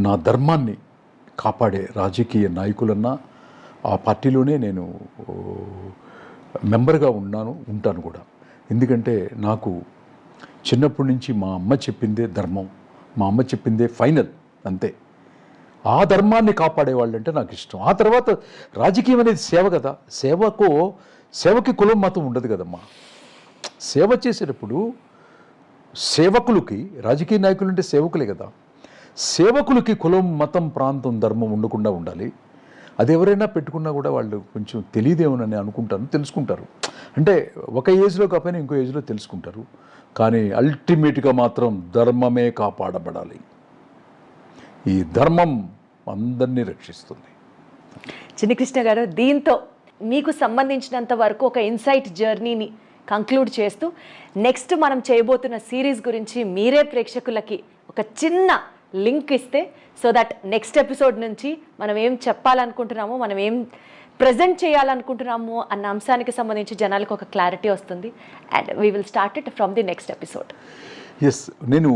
నా ధర్మాన్ని కాపాడే రాజకీయ నాయకులన్నా ఆ పార్టీలోనే నేను మెంబర్గా ఉంటాను కూడా. ఎందుకంటే నాకు చిన్నప్పటి నుంచి మా అమ్మ చెప్పిందే ధర్మం, మా అమ్మ చెప్పిందే ఫైనల్, అంతే. ఆ ధర్మాన్ని కాపాడేవాళ్ళంటే నాకు ఇష్టం. ఆ తర్వాత రాజకీయం అనేది సేవ కదా. సేవకి కులం మతం ఉండదు కదమ్మా. సేవ చేసేటప్పుడు సేవకులకి, రాజకీయ నాయకులు అంటే సేవకులే కదా, సేవకులకి కులం, మతం, ప్రాంతం, ధర్మం ఉండకుండా ఉండాలి. అది ఎవరైనా పెట్టుకున్నా కూడా వాళ్ళు కొంచెం తెలియదేమోనని అనుకుంటాను, తెలుసుకుంటారు. అంటే ఒక ఏజ్లో కాకపోయినా ఇంకో ఏజ్లో తెలుసుకుంటారు. కానీ అల్టిమేట్గా మాత్రం ధర్మమే కాపాడబడాలి. ఈ ధర్మం అందరినీ రక్షిస్తుంది. చిన్ని కృష్ణ గారు, దీంతో మీకు సంబంధించినంత వరకు ఒక ఇన్సైట్ జర్నీని కంక్లూడ్ చేస్తూ నెక్స్ట్ మనం చేయబోతున్న సిరీస్ గురించి మీరే ప్రేక్షకులకి ఒక చిన్న లింక్ ఇస్తే, సో దట్ నెక్స్ట్ ఎపిసోడ్ నుంచి మనం ఏం చెప్పాలనుకుంటున్నామో, మనం ఏం ప్రజెంట్ చేయాలనుకుంటున్నాము అన్న అంశానికి సంబంధించి జనాలకు ఒక క్లారిటీ వస్తుంది. And we will start it from the next episode. Yes, నేను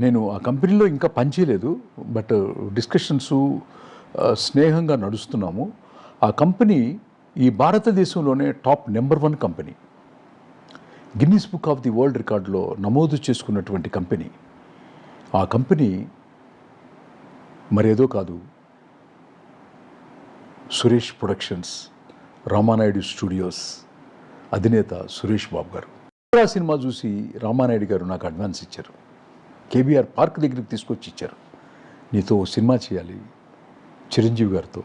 నేను ఆ కంపెనీలో ఇంకా పనిచేయలేదు, బట్ డిస్కషన్స్ స్నేహంగా నడుస్తున్నాము. ఆ కంపెనీ ఈ భారతదేశంలోనే top number 1 company, Guinness book of the world రికార్డులో నమోదు చేసుకున్నటువంటి కంపెనీ. ఆ కంపెనీ మరేదో కాదు, సురేష్ ప్రొడక్షన్స్, రామానాయుడు స్టూడియోస్ అధినేత సురేష్ బాబు గారు. సినిమా చూసి రామానాయుడు గారు నాకు అడ్వాన్స్ ఇచ్చారు. కేబీఆర్ పార్క్ దగ్గరికి తీసుకొచ్చి ఇచ్చారు. నీతో సినిమా చేయాలి చిరంజీవి గారితో,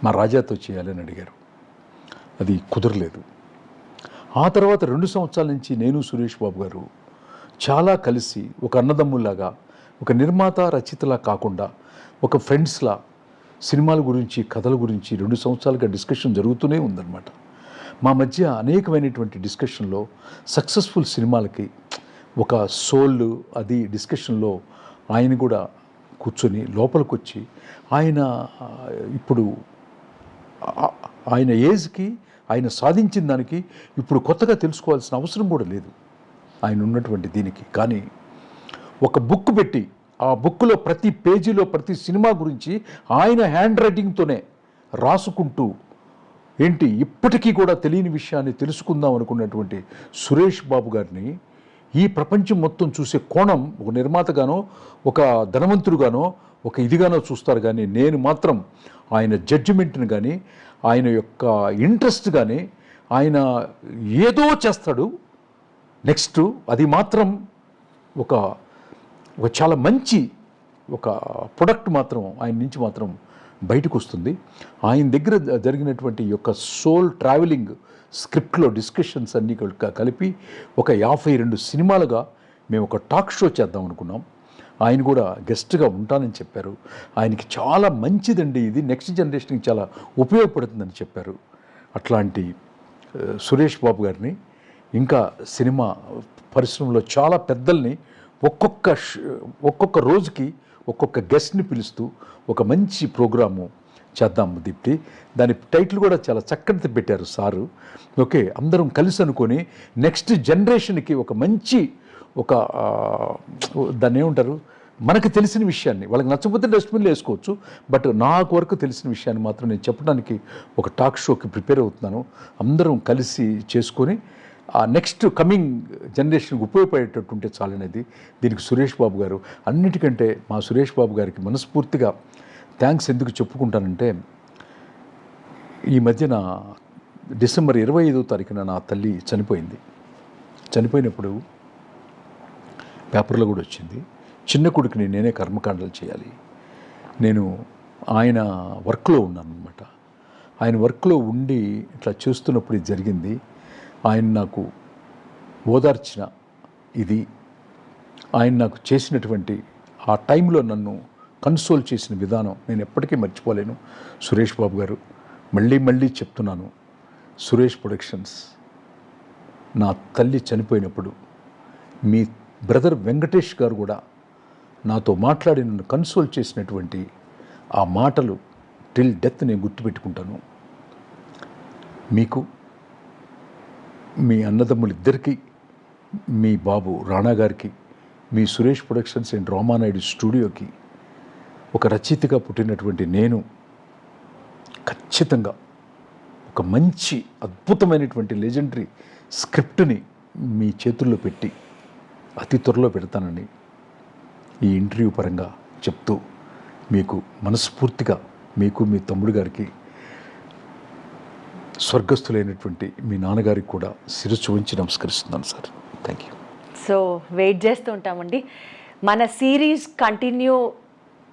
మా రాజాతో చేయాలని అడిగారు. అది కుదరలేదు. ఆ తర్వాత 2 సంవత్సరాల నుంచి నేను సురేష్ బాబు గారు చాలా కలిసి ఒక అన్నదమ్ముల్లాగా, ఒక నిర్మాత రచయితలా కాకుండా ఒక ఫ్రెండ్స్లా సినిమాల గురించి, కథల గురించి 2 సంవత్సరాలుగా డిస్కషన్ జరుగుతూనే ఉందన్నమాట. మా మధ్య అనేకమైనటువంటి డిస్కషన్లో సక్సెస్ఫుల్ సినిమాలకి ఒక సోల్ అది డిస్కషన్లో ఆయన కూడా కూర్చొని లోపలికి వచ్చి, ఆయన ఇప్పుడు ఆయన ఏజ్కి, ఆయన సాధించిన దానికి ఇప్పుడు కొత్తగా తెలుసుకోవాల్సిన అవసరం కూడా లేదు ఆయన ఉన్నటువంటి దీనికి. కానీ ఒక బుక్ పెట్టి, ఆ బుక్లో ప్రతి పేజీలో ప్రతి సినిమా గురించి ఆయన హ్యాండ్ రైటింగ్తోనే రాసుకుంటూ, ఏంటి ఇప్పటికీ కూడా తెలియని విషయాన్ని తెలుసుకుందాం అనుకున్నటువంటి సురేష్ బాబు గారిని ఈ ప్రపంచం మొత్తం చూసే కోణం ఒక నిర్మాతగానో, ఒక ధనవంతుడుగానో, ఒక ఇదిగానో చూస్తారు. కానీ నేను మాత్రం ఆయన జడ్జిమెంట్ని కానీ, ఆయన యొక్క ఇంట్రెస్ట్ కానీ, ఆయన ఏదో చేస్తాడు నెక్స్ట్, అది మాత్రం ఒక చాలా మంచి ఒక ప్రొడక్ట్ మాత్రం ఆయన నుంచి మాత్రం బయటకు వస్తుంది. ఆయన దగ్గర జరిగినటువంటి యొక్క సోల్ ట్రావెలింగ్ స్క్రిప్ట్లో డిస్కషన్స్ అన్నీ కలిపి ఒక 52 సినిమాలుగా మేము ఒక టాక్ షో చేద్దాం అనుకున్నాం. ఆయన కూడా గెస్ట్గా ఉంటానని చెప్పారు. ఆయనకి చాలా మంచిదండి ఇది, నెక్స్ట్ జనరేషన్కి చాలా ఉపయోగపడుతుందని చెప్పారు. అట్లాంటి సురేష్ బాబు గారిని, ఇంకా సినిమా పరిశ్రమలో చాలా పెద్దల్ని ఒక్కొక్క రోజుకి ఒక్కొక్క గెస్ట్ని పిలుస్తూ ఒక మంచి ప్రోగ్రాము చేద్దాం దీప్తి. దాని టైటిల్ కూడా చాలా చక్కటి పెట్టారు సారు. ఓకే, అందరం కలిసి అనుకొని నెక్స్ట్ జనరేషన్కి ఒక మంచి దాన్ని ఏమంటారు, మనకు తెలిసిన విషయాన్ని, వాళ్ళకి నచ్చకపోతే డస్ట్బిన్లో వేసుకోవచ్చు, బట్ నాకు వరకు తెలిసిన విషయాన్ని మాత్రం నేను చెప్పడానికి ఒక టాక్ షోకి ప్రిపేర్ అవుతున్నాను. అందరం కలిసి చేసుకొని ఆ నెక్స్ట్ కమింగ్ జనరేషన్కి ఉపయోగపడేటట్టు ఉంటే చాలనేది. దీనికి సురేష్ బాబు గారు, అన్నిటికంటే మా సురేష్ బాబు గారికి మనస్ఫూర్తిగా థ్యాంక్స్ ఎందుకు చెప్పుకుంటానంటే, ఈ మధ్యన డిసెంబర్ 25వ తారీఖున నా తల్లి చనిపోయింది. చనిపోయినప్పుడు పేపర్లో కూడా వచ్చింది, చిన్న కొడుకుని నేనే కర్మకాండలు చేయాలి. నేను ఆయన వర్క్లో ఉన్నాను అనమాట. ఆయన వర్క్లో ఉండి ఇట్లా చూస్తున్నప్పుడు ఇది జరిగింది. ఆయన నాకు ఓదార్చిన ఇది, ఆయన నాకు చేసినటువంటి ఆ టైంలో నన్ను కన్సోల్ చేసిన విధానం నేను ఎప్పటికీ మర్చిపోలేను. సురేష్ బాబు గారు, మళ్ళీ చెప్తున్నాను, సురేష్ ప్రొడక్షన్స్ నా తల్లి చనిపోయినప్పుడు మీ బ్రదర్ వెంకటేష్ గారు కూడా నాతో మాట్లాడి నన్ను కన్సోల్ చేసినటువంటి ఆ మాటలు టిల్ డెత్ నేను గుర్తుపెట్టుకుంటాను. మీకు, మీ అన్నదమ్ములిద్దరికీ, మీ బాబు రాణా గారికి, మీ సురేష్ ప్రొడక్షన్స్ అండ్ రామానాయుడు స్టూడియోకి ఒక రచయితగా పుట్టినటువంటి నేను ఖచ్చితంగా ఒక మంచి అద్భుతమైనటువంటి లెజెండరీ స్క్రిప్ట్ని మీ చేతుల్లో పెట్టి అతి త్వరలో పెడతానని ఈ ఇంటర్వ్యూ పరంగా చెప్తూ, మీకు మనస్ఫూర్తిగా, మీకు మీ తమ్ముడు గారికి, స్వర్గస్థులైనటువంటి మీ నాన్నగారికి కూడా శిరస్సు ఉంచి నమస్కరిస్తున్నాను sir. Thank you. So wait చేస్తూ ఉంటామండి. మన సిరీస్ కంటిన్యూ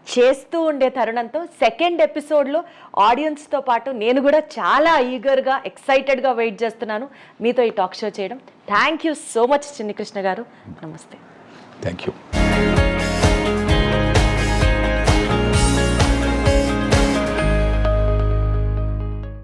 చేస్తూ ఉండే తరుణంతో సెకండ్ ఎపిసోడ్లో ఆడియన్స్తో పాటు నేను కూడా చాలా ఈగర్గా, ఎక్సైటెడ్గా వెయిట్ చేస్తున్నాను మీతో ఈ టాక్ షో చేయడం. Thank you so much Chinni Krishna గారు. నమస్తే. Thank you.